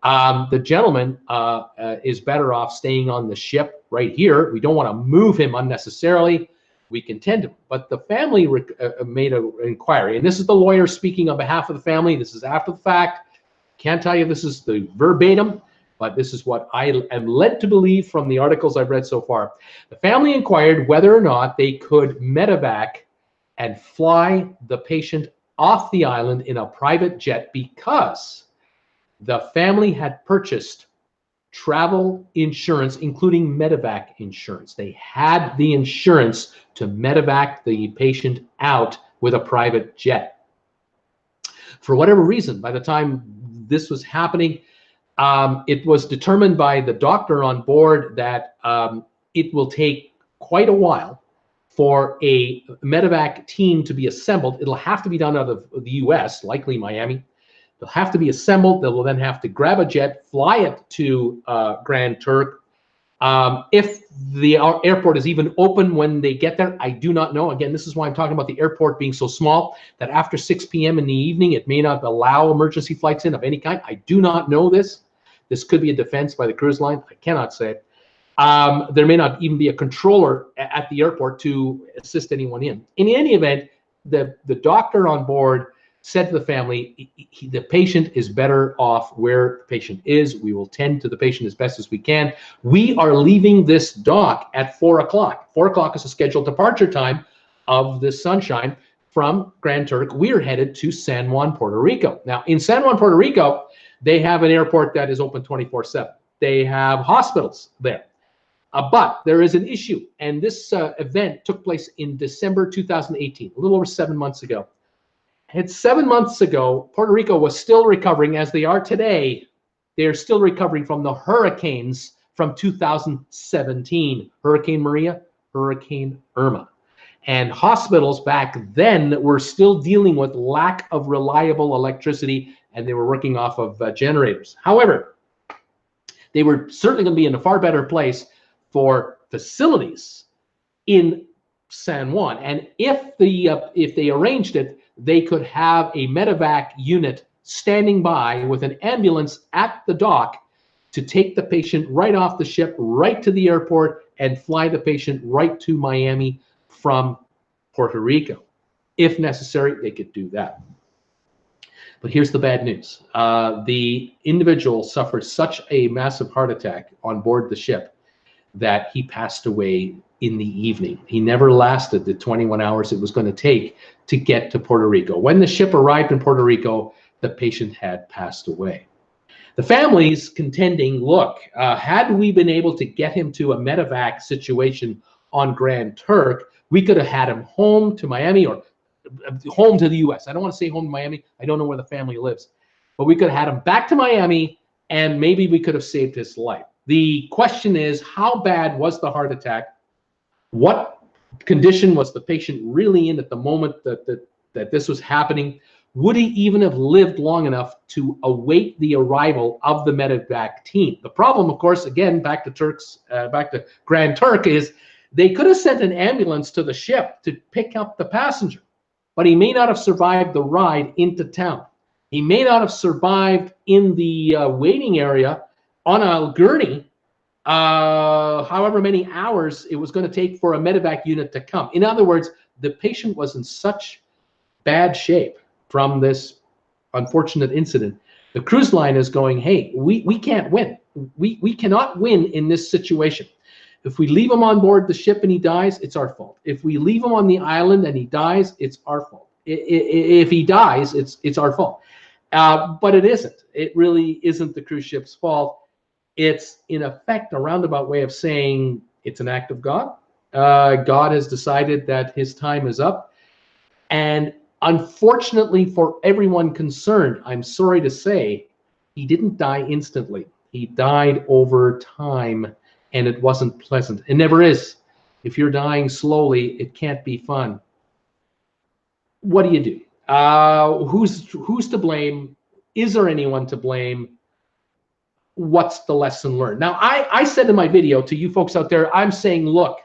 The gentleman is better off staying on the ship right here. We don't want to move him unnecessarily. We can tend to him. But the family made an inquiry, and this is the lawyer speaking on behalf of the family. This is after the fact. Can't tell you this is the verbatim, but this is what I am led to believe from the articles I've read so far. The family inquired whether or not they could medevac and fly the patient off the island in a private jet because the family had purchased travel insurance, including medevac insurance. They had the insurance to medevac the patient out with a private jet. For whatever reason, by the time this was happening, it was determined by the doctor on board that it will take quite a while for a medevac team to be assembled. It'll have to be done out of the US, likely Miami. They'll have to be assembled. They will then have to grab a jet, fly it to Grand Turk. If the airport is even open when they get there, I do not know. Again, this is why I'm talking about the airport being so small that after 6 p.m. in the evening, it may not allow emergency flights in of any kind. I do not know this. This could be a defense by the cruise line. I cannot say it. There may not even be a controller at the airport to assist anyone in. In any event, the doctor on board said to the family, the patient is better off where the patient is. We will tend to the patient as best as we can. We are leaving this dock at 4 o'clock. 4 o'clock is the scheduled departure time of the Sunshine from Grand Turk. We are headed to San Juan, Puerto Rico. Now, in San Juan, Puerto Rico, they have an airport that is open 24/7. They have hospitals there. But there is an issue, and this event took place in December 2018, a little over 7 months ago. And 7 months ago, Puerto Rico was still recovering, as they are today. They are still recovering from the hurricanes from 2017, Hurricane Maria, Hurricane Irma. And hospitals back then were still dealing with lack of reliable electricity, and they were working off of generators. However, they were certainly going to be in a far better place for facilities in San Juan. And if they arranged it, they could have a medevac unit standing by with an ambulance at the dock to take the patient right off the ship, right to the airport, and fly the patient right to Miami from Puerto Rico. If necessary, they could do that. But here's the bad news. The individual suffered such a massive heart attack on board the ship that he passed away in the evening. He never lasted the 21 hours it was going to take to get to Puerto Rico. When the ship arrived in Puerto Rico, the patient had passed away. The family's contending, look, had we been able to get him to a medevac situation on Grand Turk, we could have had him home to Miami or home to the US. I don't want to say home to Miami. I don't know where the family lives. But we could have had him back to Miami, and maybe we could have saved his life. The question is, how bad was the heart attack? What condition was the patient really in at the moment that this was happening? Would he even have lived long enough to await the arrival of the medevac team? The problem, of course, again, back to Grand Turk, is they could have sent an ambulance to the ship to pick up the passenger, but he may not have survived the ride into town. He may not have survived in the waiting area on a gurney, however many hours it was going to take for a medevac unit to come. In other words, the patient was in such bad shape from this unfortunate incident. The cruise line is going, hey, we can't win. We cannot win in this situation. If we leave him on board the ship and he dies, it's our fault. If we leave him on the island and he dies, it's our fault. If he dies, it's our fault. But it isn't. It really isn't the cruise ship's fault. It's, in effect, a roundabout way of saying it's an act of God. God has decided that his time is up. And unfortunately for everyone concerned, I'm sorry to say, he didn't die instantly. He died over time, and it wasn't pleasant. It never is. If you're dying slowly, it can't be fun. What do you do? Who's to blame? Is there anyone to blame? What's the lesson learned? Now, I said in my video to you folks out there, I'm saying, look,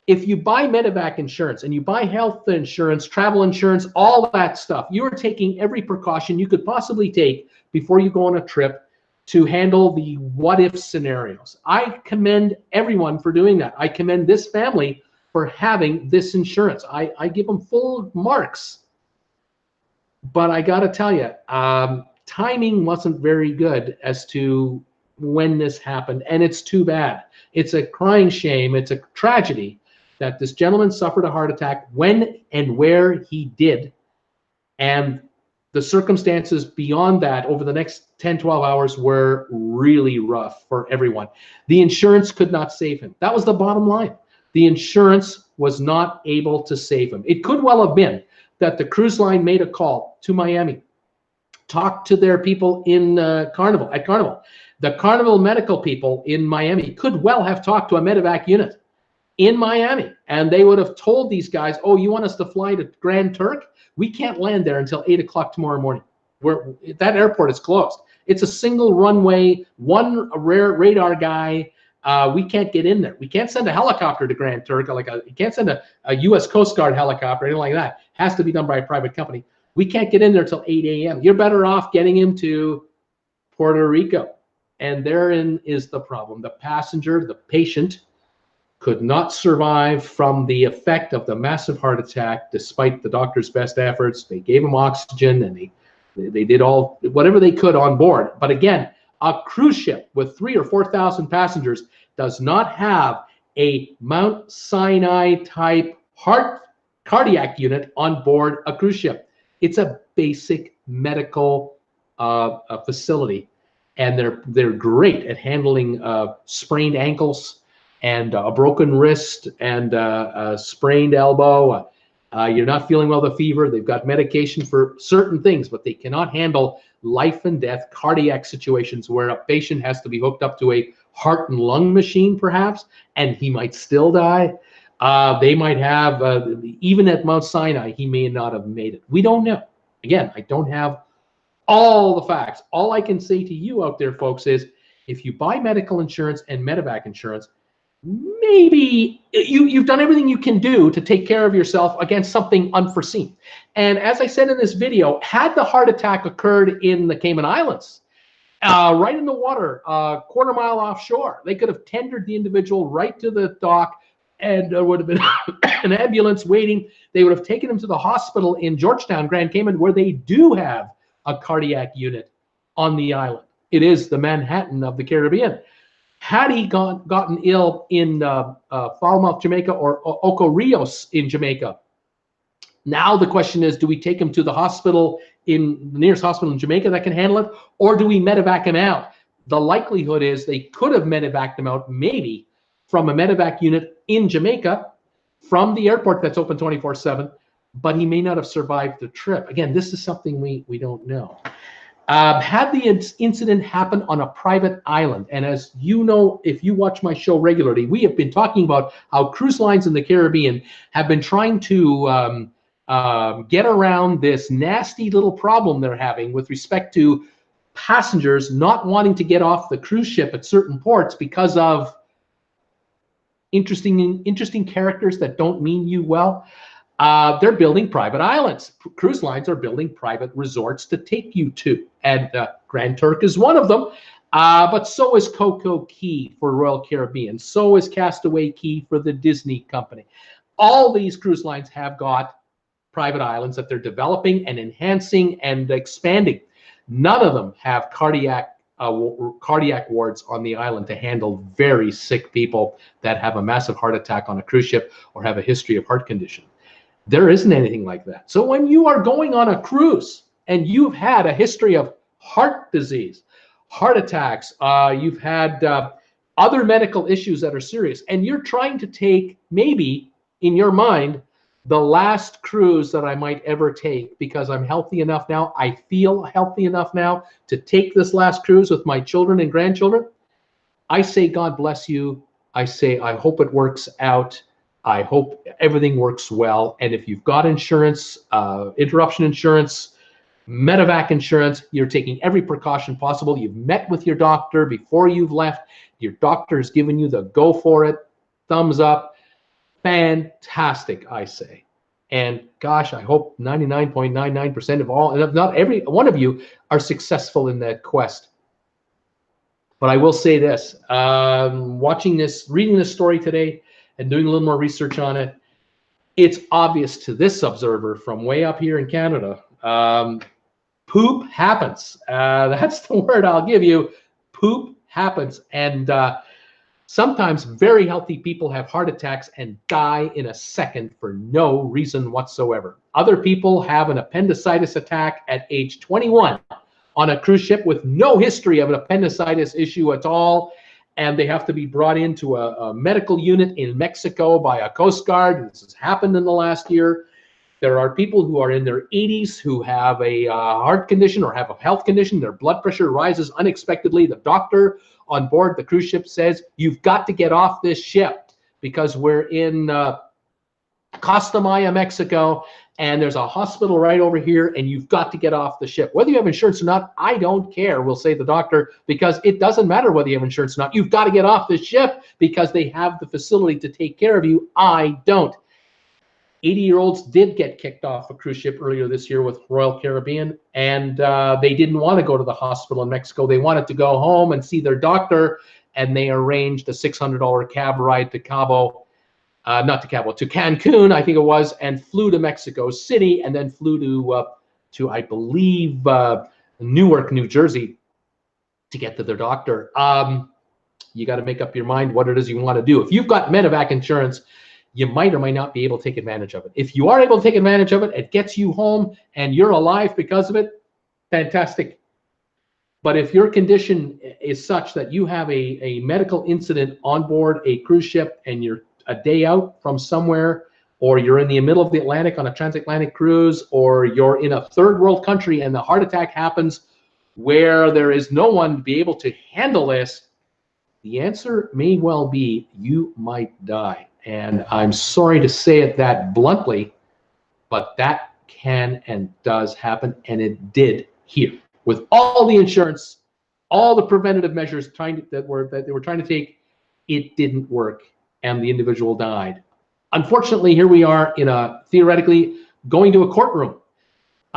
if you buy Medevac insurance and you buy health insurance, travel insurance, all that stuff, you're taking every precaution you could possibly take before you go on a trip to handle the what-if scenarios. I commend everyone for doing that. I commend this family for having this insurance. I give them full marks. But I got to tell you, timing wasn't very good as to when this happened, and it's too bad. It's a crying shame. It's a tragedy that this gentleman suffered a heart attack when and where he did, and the circumstances beyond that over the next 10, 12 hours were really rough for everyone. The insurance could not save him. That was the bottom line. The insurance was not able to save him. It could well have been that the cruise line made a call to Miami, talked to their people in Carnival. The Carnival medical people in Miami could well have talked to a Medevac unit in Miami, and they would have told these guys, oh, you want us to fly to Grand Turk? We can't land there until 8 o'clock tomorrow morning. That airport is closed. It's a single runway, one rare radar guy. We can't get in there. We can't send a helicopter to Grand Turk. You can't send a U.S. Coast Guard helicopter, anything like that. It has to be done by a private company. We can't get in there till 8 a.m. You're better off getting him to Puerto Rico. And therein is the problem. The passenger, the patient, could not survive from the effect of the massive heart attack, despite the doctor's best efforts. They gave him oxygen, and they did all whatever they could on board. But again, a cruise ship with 3,000 or 4,000 passengers does not have a Mount Sinai type cardiac unit on board a cruise ship. It's a basic medical facility, and they're great at handling sprained ankles and a broken wrist and a sprained elbow. You're not feeling well, the fever. They've got medication for certain things, but they cannot handle life and death cardiac situations where a patient has to be hooked up to a heart and lung machine, perhaps, and he might still die. They might have, even at Mount Sinai, he may not have made it. We don't know. Again, I don't have all the facts. All I can say to you out there, folks, is if you buy medical insurance and Medevac insurance, maybe you've done everything you can do to take care of yourself against something unforeseen. And as I said in this video, had the heart attack occurred in the Cayman Islands, right in the water, quarter mile offshore, they could have tendered the individual right to the dock, and there would have been an ambulance waiting. They would have taken him to the hospital in Georgetown, Grand Cayman, where they do have a cardiac unit on the island. It is the Manhattan of the Caribbean. Had he gotten ill in Falmouth, Jamaica, or Ocho Rios in Jamaica, now the question is, do we take him to the hospital, in the nearest hospital in Jamaica that can handle it, or do we medevac him out? The likelihood is they could have medevaced him out, maybe from a medevac unit in Jamaica, from the airport that's open 24/7, but he may not have survived the trip. Again, this is something we don't know. Had the incident happened on a private island, and as you know, if you watch my show regularly, we have been talking about how cruise lines in the Caribbean have been trying to get around this nasty little problem they're having with respect to passengers not wanting to get off the cruise ship at certain ports because of interesting characters that don't mean you well. They're building private islands. Cruise lines are building private resorts to take you to, and Grand Turk is one of them. But so is Coco Key for Royal Caribbean. So is Castaway Key for the Disney company. All these cruise lines have got private islands that they're developing and enhancing and expanding. None of them have cardiac wards on the island to handle very sick people that have a massive heart attack on a cruise ship or have a history of heart condition. There isn't anything like that. So when you are going on a cruise and you've had a history of heart disease, heart attacks, you've had other medical issues that are serious, and you're trying to take, maybe in your mind, the last cruise that I might ever take because I'm healthy enough now, I feel healthy enough now to take this last cruise with my children and grandchildren, I say God bless you. I say I hope it works out. I hope everything works well. And if you've got insurance, interruption insurance, medevac insurance, you're taking every precaution possible. You've met with your doctor before you've left. Your doctor has given you the go for it, thumbs up. Fantastic, I say. And gosh, I hope 99.99% of all, and if not every one of you, are successful in that quest. But I will say this, watching this, reading this story today and doing a little more research on it, it's obvious to this observer from way up here in Canada, poop happens. That's the word I'll give you. Poop happens. And sometimes very healthy people have heart attacks and die in a second for no reason whatsoever. Other people have an appendicitis attack at age 21 on a cruise ship with no history of an appendicitis issue at all, and they have to be brought into a medical unit in Mexico by a Coast Guard. This has happened in the last year. There are people who are in their 80s who have a heart condition or have a health condition. Their blood pressure rises unexpectedly. The doctor on board the cruise ship says, you've got to get off this ship because we're in Costa Maya, Mexico, and there's a hospital right over here, and you've got to get off the ship. Whether you have insurance or not, I don't care, will say the doctor, because it doesn't matter whether you have insurance or not. You've got to get off the ship because they have the facility to take care of you. I don't. 80-year-olds did get kicked off a cruise ship earlier this year with Royal Caribbean, and they didn't want to go to the hospital in Mexico. They wanted to go home and see their doctor, and they arranged a $600 cab ride to Cabo, to Cancun, I think it was, and flew to Mexico City, and then flew to I believe, Newark, New Jersey, to get to their doctor. You got to make up your mind what it is you want to do. If you've got medevac insurance, you might or might not be able to take advantage of it. If you are able to take advantage of it, it gets you home and you're alive because of it, fantastic. But if your condition is such that you have a medical incident on board a cruise ship and you're a day out from somewhere, or you're in the middle of the Atlantic on a transatlantic cruise, or you're in a third world country and the heart attack happens where there is no one to be able to handle this, the answer may well be you might die. And I'm sorry to say it that bluntly, but that can and does happen, and it did here. With all the insurance, all the preventative measures that they were trying to take, it didn't work, and the individual died. Unfortunately, here we are in theoretically going to a courtroom.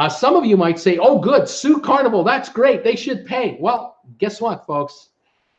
Some of you might say, oh, good, sue Carnival, that's great, they should pay. Well, guess what, folks?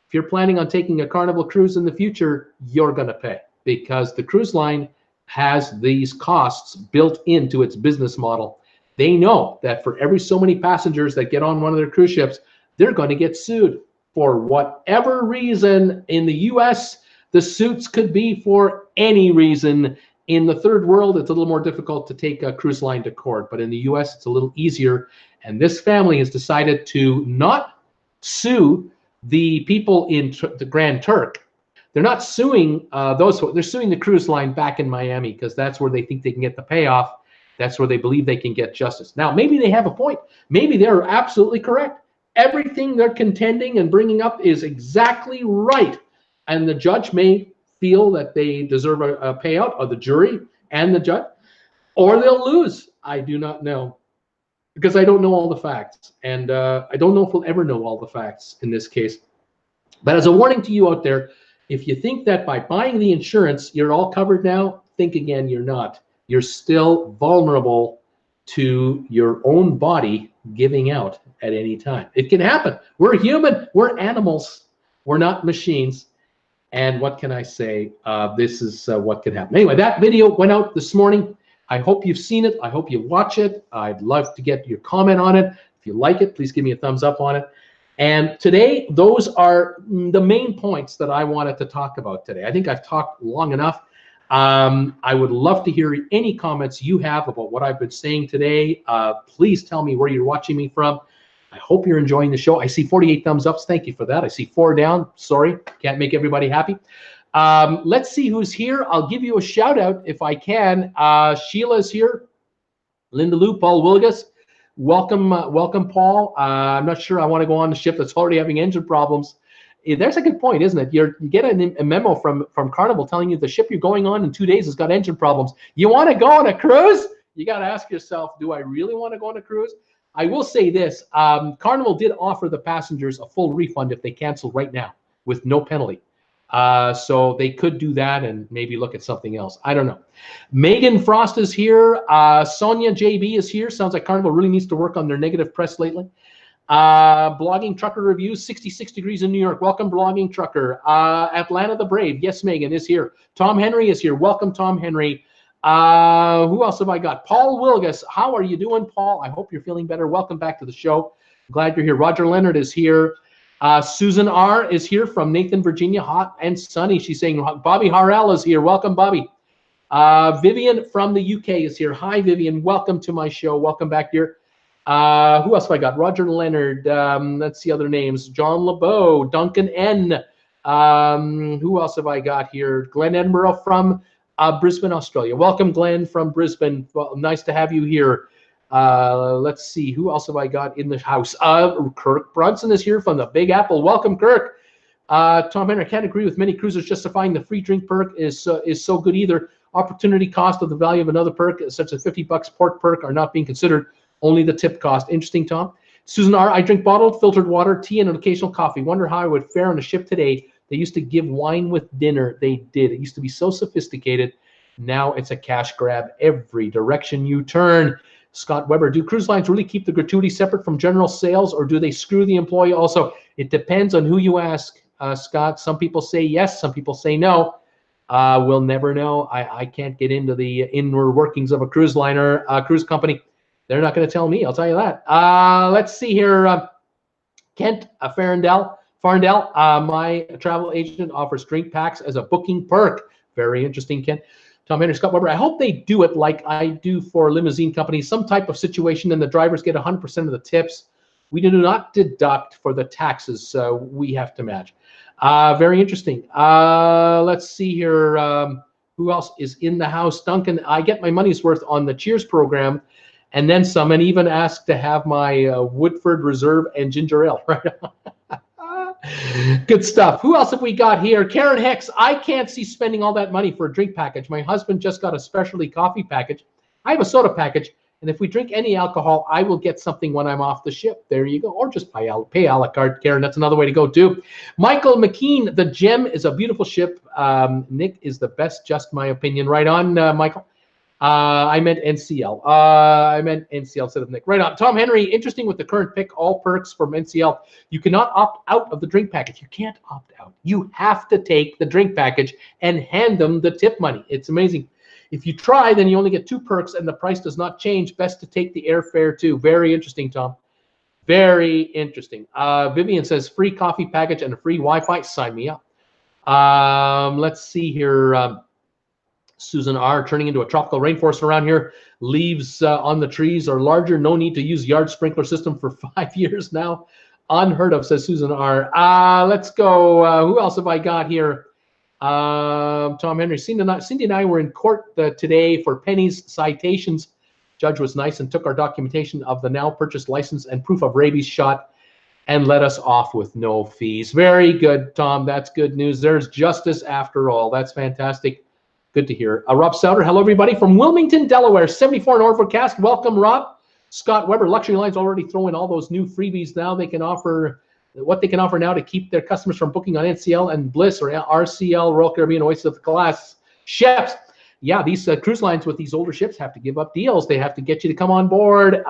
If you're planning on taking a Carnival cruise in the future, you're going to pay, because the cruise line has these costs built into its business model. They know that for every so many passengers that get on one of their cruise ships, they're going to get sued for whatever reason. In the US, the suits could be for any reason. In the third world, it's a little more difficult to take a cruise line to court, but in the US, it's a little easier. And this family has decided to not sue the people in the Grand Turk. They're not suing they're suing the cruise line back in Miami, because that's where they think they can get the payoff. That's where they believe they can get justice. Now, maybe they have a point. Maybe they're absolutely correct. Everything they're contending and bringing up is exactly right. And the judge may feel that they deserve a payout, or the jury and the judge, or they'll lose. I do not know, because I don't know all the facts. And I don't know if we'll ever know all the facts in this case. But as a warning to you out there, if you think that by buying the insurance, you're all covered now, think again, you're not. You're still vulnerable to your own body giving out at any time. It can happen. We're human. We're animals. We're not machines. And what can I say? This is what can happen. Anyway, that video went out this morning. I hope you've seen it. I hope you watch it. I'd love to get your comment on it. If you like it, please give me a thumbs up on it. And today, those are the main points that I wanted to talk about today. I think I've talked long enough. I would love to hear any comments you have about what I've been saying today. Please tell me where you're watching me from. I hope you're enjoying the show. I see 48 thumbs ups. Thank you for that. I see 4 down. Sorry, can't make everybody happy. Let's see who's here. I'll give you a shout out if I can. Sheila's here. Linda Lou, Paul Wilgus. Welcome, welcome, Paul. I'm not sure I want to go on the ship that's already having engine problems. There's a good point, isn't it? You get a memo from Carnival telling you the ship you're going on in 2 days has got engine problems. You want to go on a cruise? You got to ask yourself, do I really want to go on a cruise? I will say this, Carnival did offer the passengers a full refund if they cancel right now with no penalty. So they could do that and maybe look at something else. I don't know. Megan Frost is here. Sonia JB is here. Sounds like Carnival really needs to work on their negative press lately. Blogging Trucker Reviews, 66 degrees in New York. Welcome, Blogging Trucker. Atlanta the Brave. Yes, Megan is here. Tom Henry is here. Welcome, Tom Henry. Who else have I got? Paul Wilgus. How are you doing, Paul? I hope you're feeling better. Welcome back to the show. Glad you're here. Roger Leonard is here. Susan R. is here from Nathan, Virginia. Hot and sunny. She's saying Bobby Harrell is here. Welcome, Bobby. Vivian from the UK is here. Hi, Vivian. Welcome to my show. Welcome back here. Who else have I got? Roger Leonard. Let's see other names. John LeBeau. Duncan N. Who else have I got here? Glenn Edinburgh from Brisbane, Australia. Welcome, Glenn from Brisbane. Well, nice to have you here. Let's see. Who else have I got in the house? Kirk Brunson is here from the Big Apple. Welcome, Kirk. Tom Henry, I can't agree with many cruisers justifying the free drink perk is so good either. Opportunity cost of the value of another perk, such as $50 port perk, are not being considered. Only the tip cost. Interesting, Tom. Susan R. I drink bottled filtered water, tea, and an occasional coffee. Wonder how I would fare on a ship today. They used to give wine with dinner. They did. It used to be so sophisticated. Now it's a cash grab every direction you turn. Scott Weber, do cruise lines really keep the gratuity separate from general sales, or do they screw the employee also? It depends on who you ask, Scott. Some people say yes. Some people say no. We'll never know. I can't get into the inward workings of a cruise liner, cruise company. They're not going to tell me. I'll tell you that. Let's see here. Kent Farndell, my travel agent offers drink packs as a booking perk. Very interesting, Kent. Tom Henry, Scott Weber, I hope they do it like I do for limousine companies, some type of situation, and the drivers get 100% of the tips. We do not deduct for the taxes, so we have to match. Very interesting. Let's see here. Who else is in the house? Duncan, I get my money's worth on the Cheers program, and then some, and even asked to have my Woodford Reserve and ginger ale. Right on. Good stuff. Who else have we got here? Karen Hicks. I can't see spending all that money for a drink package. My husband just got a specialty coffee package. I have a soda package, and if we drink any alcohol, I will get something when I'm off the ship. There you go. Or just pay a la carte, Karen. That's another way to go too. Michael McKean. The Gem is a beautiful ship. Nick is the best, just my opinion. Right on, Michael. I meant NCL. I meant NCL instead of Nick. Right on. Tom Henry, interesting with the current pick, all perks from NCL. You cannot opt out of the drink package. You can't opt out. You have to take the drink package and hand them the tip money. It's amazing. If you try, then you only get 2 perks and the price does not change. Best to take the airfare too. Very interesting, Tom. Very interesting. Vivian says free coffee package and a free Wi-Fi. Sign me up. Let's see here. Susan R. Turning into a tropical rainforest around here. Leaves on the trees are larger. No need to use yard sprinkler system for 5 years now. Unheard of, says Susan R. Let's go. Who else have I got here? Tom Henry. Cindy and I were in court today for Penny's citations. Judge was nice and took our documentation of the now purchased license and proof of rabies shot and let us off with no fees. Very good, Tom. That's good news. There's justice after all. That's fantastic. Good to hear. Rob Souter, hello everybody from Wilmington, Delaware, 74 in Overcast. Welcome, Rob. Scott Weber, Luxury Lines already throwing all those new freebies now. They can offer what they can offer now to keep their customers from booking on NCL and Bliss or RCL, Royal Caribbean, Oyster Class ships. Yeah, these cruise lines with these older ships have to give up deals. They have to get you to come on board.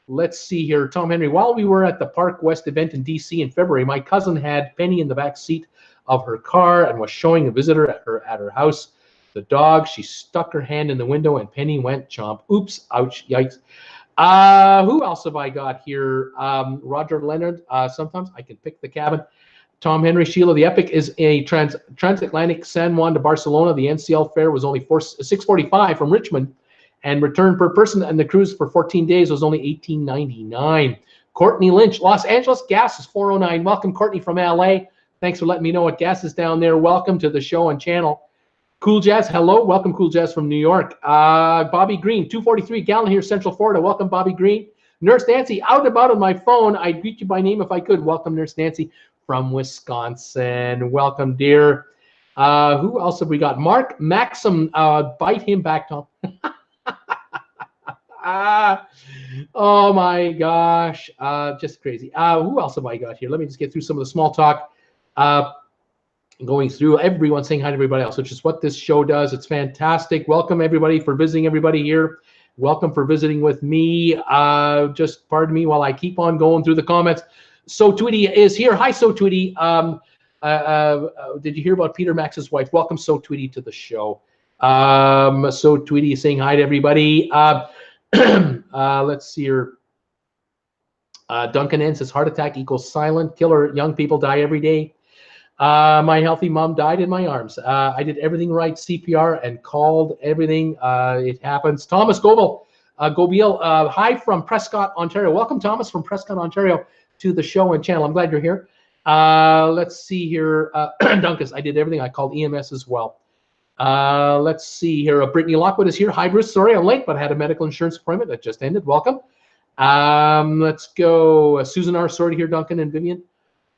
Let's see here. Tom Henry, while we were at the Park West event in DC in February, my cousin had Penny in the back seat of her car and was showing a visitor at her house the dog. She stuck her hand in the window and Penny went chomp. Oops, ouch, yikes. Who else have I got here? Roger Leonard. Sometimes I can pick the cabin. Tom Henry, Sheila, the Epic is a transatlantic San Juan to Barcelona. The NCL fare was only $645 from Richmond, and return per person and the cruise for 14 days was only $18.99. Courtney Lynch, Los Angeles, gas is 409. Welcome, Courtney from LA. Thanks for letting me know what gas is down there. Welcome to the show and channel. Cool Jazz, hello. Welcome, Cool Jazz from New York. Bobby Green, 243 gallon here, Central Florida. Welcome, Bobby Green. Nurse Nancy, out and about on my phone. I'd greet you by name if I could. Welcome, Nurse Nancy from Wisconsin. Welcome, dear. Who else have we got? Mark Maxim, bite him back, Tom. Oh my gosh, just crazy. Who else have I got here? Let me just get through some of the small talk. Going through everyone saying hi to everybody else, which is what this show does. It's fantastic. Welcome everybody for visiting everybody here. Welcome for visiting with me. Just pardon me while I keep on going through the comments. So Tweety is here. Hi, So Tweety. Did you hear about Peter Max's wife? Welcome, So Tweety, to the show. So Tweety is saying hi to everybody. Let's see here. Duncan N says heart attack equals silent killer. Young people die every day. My healthy mom died in my arms. I did everything right, CPR, and called everything. It happens. Thomas Gobiel, hi from Prescott, Ontario. Welcome, Thomas, from Prescott, Ontario, to the show and channel. I'm glad you're here. Let's see here. Duncan, I did everything. I called EMS as well. Let's see here. Brittany Lockwood is here. Hi, Bruce. Sorry I'm late, but I had a medical insurance appointment that just ended. Welcome. Let's go. Susan R. Sorry to hear, Duncan and Vivian.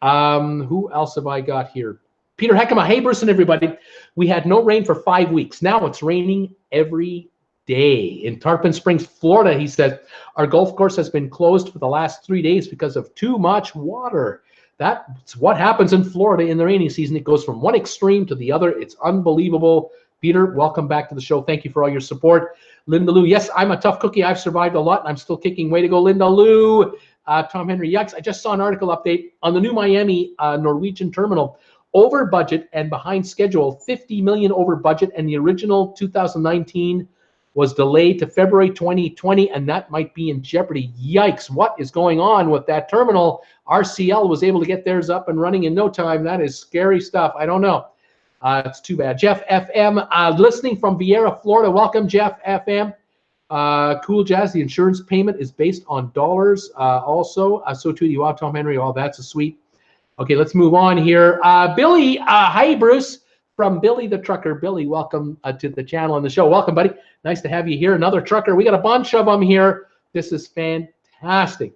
Who else have I got here? Peter Heckema. Hey, Bruce and everybody. We had no rain for 5 weeks. Now it's raining every day. In Tarpon Springs, Florida, he said, our golf course has been closed for the last 3 days because of too much water. That's what happens in Florida in the rainy season. It goes from one extreme to the other. It's unbelievable. Peter, welcome back to the show. Thank you for all your support. Linda Lou, yes, I'm a tough cookie. I've survived a lot, and I'm still kicking. Way to go, Linda Lou. Tom Henry, yikes. I just saw an article update on the new Miami Norwegian terminal. Over budget and behind schedule, 50 million over budget, and the original 2019 was delayed to February 2020, and that might be in jeopardy. Yikes, what is going on with that terminal? RCL was able to get theirs up and running in no time. That is scary stuff. I don't know. It's too bad. Jeff FM, listening from Vieira, Florida. Welcome, Jeff FM. Cool Jazz, the insurance payment is based on dollars also. So too, you are Tom Henry. Oh, that's a sweet. Okay, let's move on here. Billy, hi, Bruce. From Billy the Trucker. Billy, welcome to the channel and the show. Welcome, buddy. Nice to have you here. Another trucker. We got a bunch of them here. This is fantastic.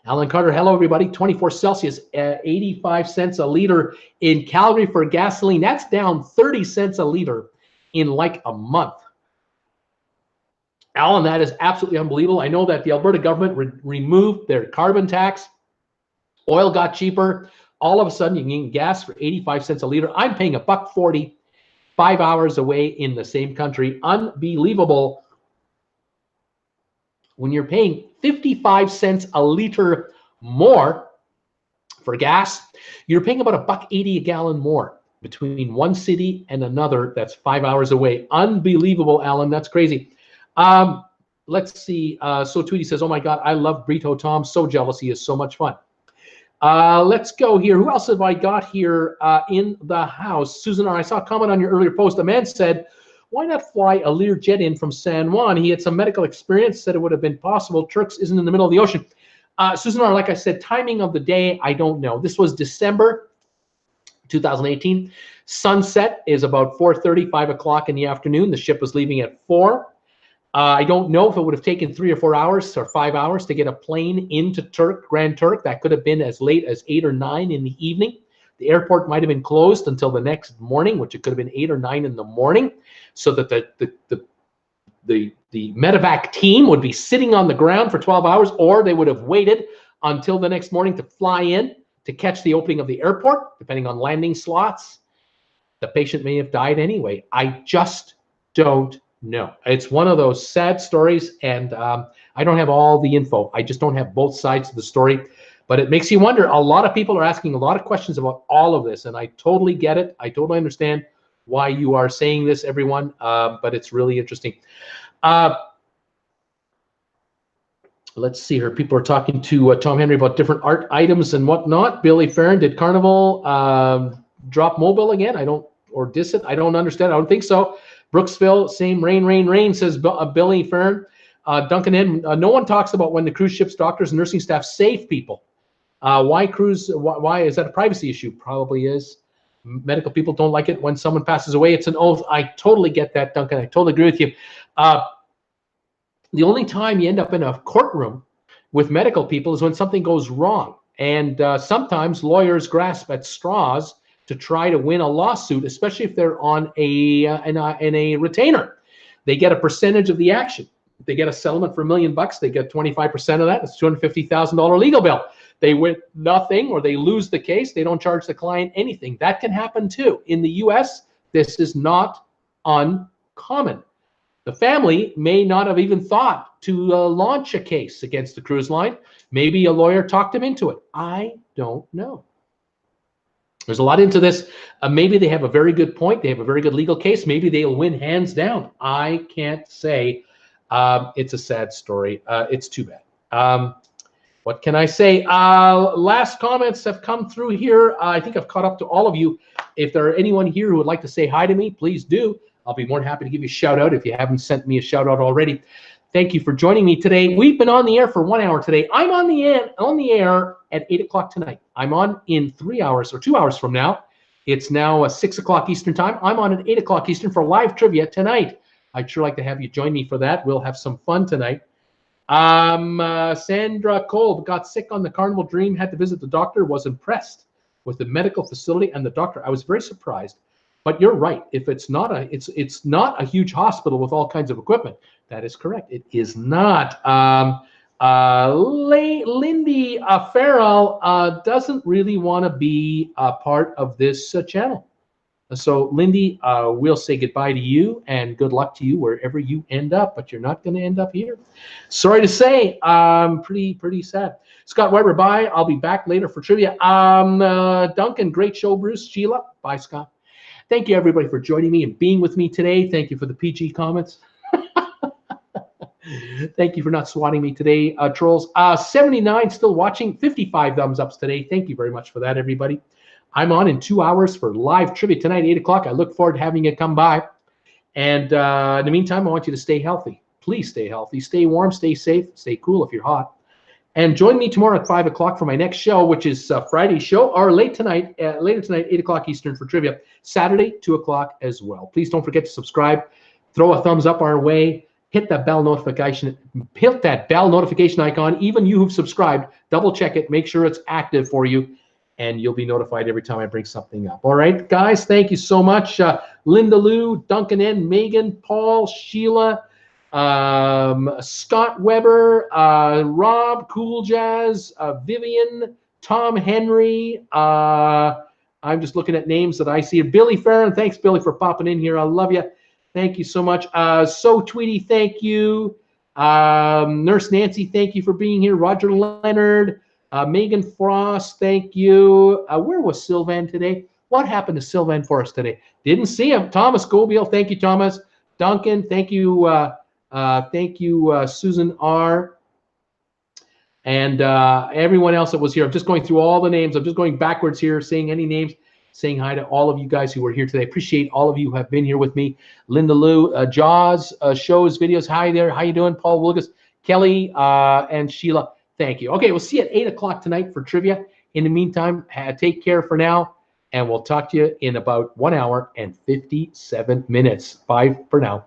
Alan Carter, hello, everybody. 24 Celsius, 85 cents a liter in Calgary for gasoline. That's down 30 cents a liter in like a month. Alan, that is absolutely unbelievable. I know that the Alberta government removed their carbon tax. Oil got cheaper. All of a sudden, you can get gas for 85 cents a liter. I'm paying $1.40 5 hours away in the same country. Unbelievable. When you're paying 55 cents a liter more for gas, you're paying about $1.80 a gallon more between one city and another that's 5 hours away. Unbelievable, Alan. That's crazy. Let's see. So Tweety says, oh my God, I love Brito Tom. So jealous. He is so much fun. Let's go here. Who else have I got here in the house? Susan R., I saw a comment on your earlier post. A man said, why not fly a Learjet in from San Juan? He had some medical experience, said it would have been possible. Turks isn't in the middle of the ocean. Susan R., like I said, timing of the day, I don't know. This was December 2018. Sunset is about 4:30, 5 o'clock in the afternoon. The ship was leaving at 4. I don't know if it would have taken 3 or 4 hours or 5 hours to get a plane into Grand Turk. That could have been as late as 8 or 9 in the evening. The airport might have been closed until the next morning, which it could have been 8 or 9 in the morning, so that the medevac team would be sitting on the ground for 12 hours, or they would have waited until the next morning to fly in to catch the opening of the airport, depending on landing slots. The patient may have died anyway. I just don't know. It's one of those sad stories, and I don't have all the info. I just don't have both sides of the story. But it makes you wonder. A lot of people are asking a lot of questions about all of this, and I totally get it. I totally understand why you are saying this, everyone, but it's really interesting. Let's see here. People are talking to Tom Henry about different art items and whatnot. Billy Farron, did Carnival drop mobile again? Or diss it? I don't understand. I don't think so. Brooksville, same rain, says Billy Farron. Duncan N, no one talks about when the cruise ships, doctors, and nursing staff save people. Why cruise? Why is that a privacy issue? Probably is. Medical people don't like it when someone passes away. It's an oath. I totally get that, Duncan. I totally agree with you. The only time you end up in a courtroom with medical people is when something goes wrong. And sometimes lawyers grasp at straws to try to win a lawsuit, especially if they're on in a retainer. They get a percentage of the action. If they get a settlement for $1 million, they get 25% of that. It's $250,000 legal bill. They win nothing or they lose the case. They don't charge the client anything. That can happen too. In the US, this is not uncommon. The family may not have even thought to launch a case against the cruise line. Maybe a lawyer talked them into it. I don't know. There's a lot into this. Maybe they have a very good point. They have a very good legal case. Maybe they'll win hands down. I can't say. It's a sad story. It's too bad. What can I say? Last comments have come through here. I think I've caught up to all of you. If there are anyone here who would like to say hi to me, please do. I'll be more than happy to give you a shout out if you haven't sent me a shout out already. Thank you for joining me today. We've been on the air for 1 hour today. I'm on the air at 8 o'clock tonight. I'm on in 3 hours or 2 hours from now. It's now 6 o'clock Eastern time. I'm on at 8 o'clock Eastern for live trivia tonight. I'd sure like to have you join me for that. We'll have some fun tonight. Sandra Kolb got sick on the Carnival Dream, had to visit the doctor, was impressed with the medical facility and the doctor. I was very surprised. But you're right. If it's not a huge hospital with all kinds of equipment. That is correct. It is not. Lindy Farrell doesn't really want to be a part of this channel. So Lindy, we'll say goodbye to you and good luck to you wherever you end up, but you're not going to end up here. Sorry to say, pretty sad. Scott Weber, bye. I'll be back later for trivia. Duncan, great show, Bruce. Sheila, bye, Scott. Thank you, everybody, for joining me and being with me today. Thank you for the PG comments. Thank you for not swatting me today, trolls. 79 still watching, 55 thumbs ups today. Thank you very much for that, everybody. I'm on in 2 hours for live trivia tonight, 8 o'clock. I look forward to having you come by. And in the meantime, I want you to stay healthy. Please stay healthy. Stay warm, stay safe, stay cool if you're hot. And join me tomorrow at 5 o'clock for my next show, which is Friday's show, or later tonight, 8 o'clock Eastern for trivia. Saturday, 2 o'clock as well. Please don't forget to subscribe. Throw a thumbs up our way. Hit that bell notification. Hit that bell notification icon. Even you who've subscribed, double check it. Make sure it's active for you, and you'll be notified every time I bring something up. All right, guys, thank you so much. Linda Lou, Duncan N, Megan, Paul, Sheila, Scott Weber, Rob, Cool Jazz, Vivian, Tom Henry. I'm just looking at names that I see. Billy Farron, thanks, Billy, for popping in here. I love you. Thank you so much. So Tweety, thank you. Nurse Nancy, thank you for being here. Roger Leonard, Megan Frost, thank you. Where was Sylvan today? What happened to Sylvan for us today? Didn't see him. Thomas Gobiel, thank you, Thomas. Duncan, thank you. Susan R. And everyone else that was here. I'm just going through all the names. I'm just going backwards here, saying any names, saying hi to all of you guys who were here today. Appreciate all of you who have been here with me. Linda Lou, Jaws, shows, videos. Hi there. How you doing? Paul Wilgus, Kelly, and Sheila. Thank you. Okay, we'll see you at 8 o'clock tonight for trivia. In the meantime, take care for now, and we'll talk to you in about 1 hour and 57 minutes. Bye for now.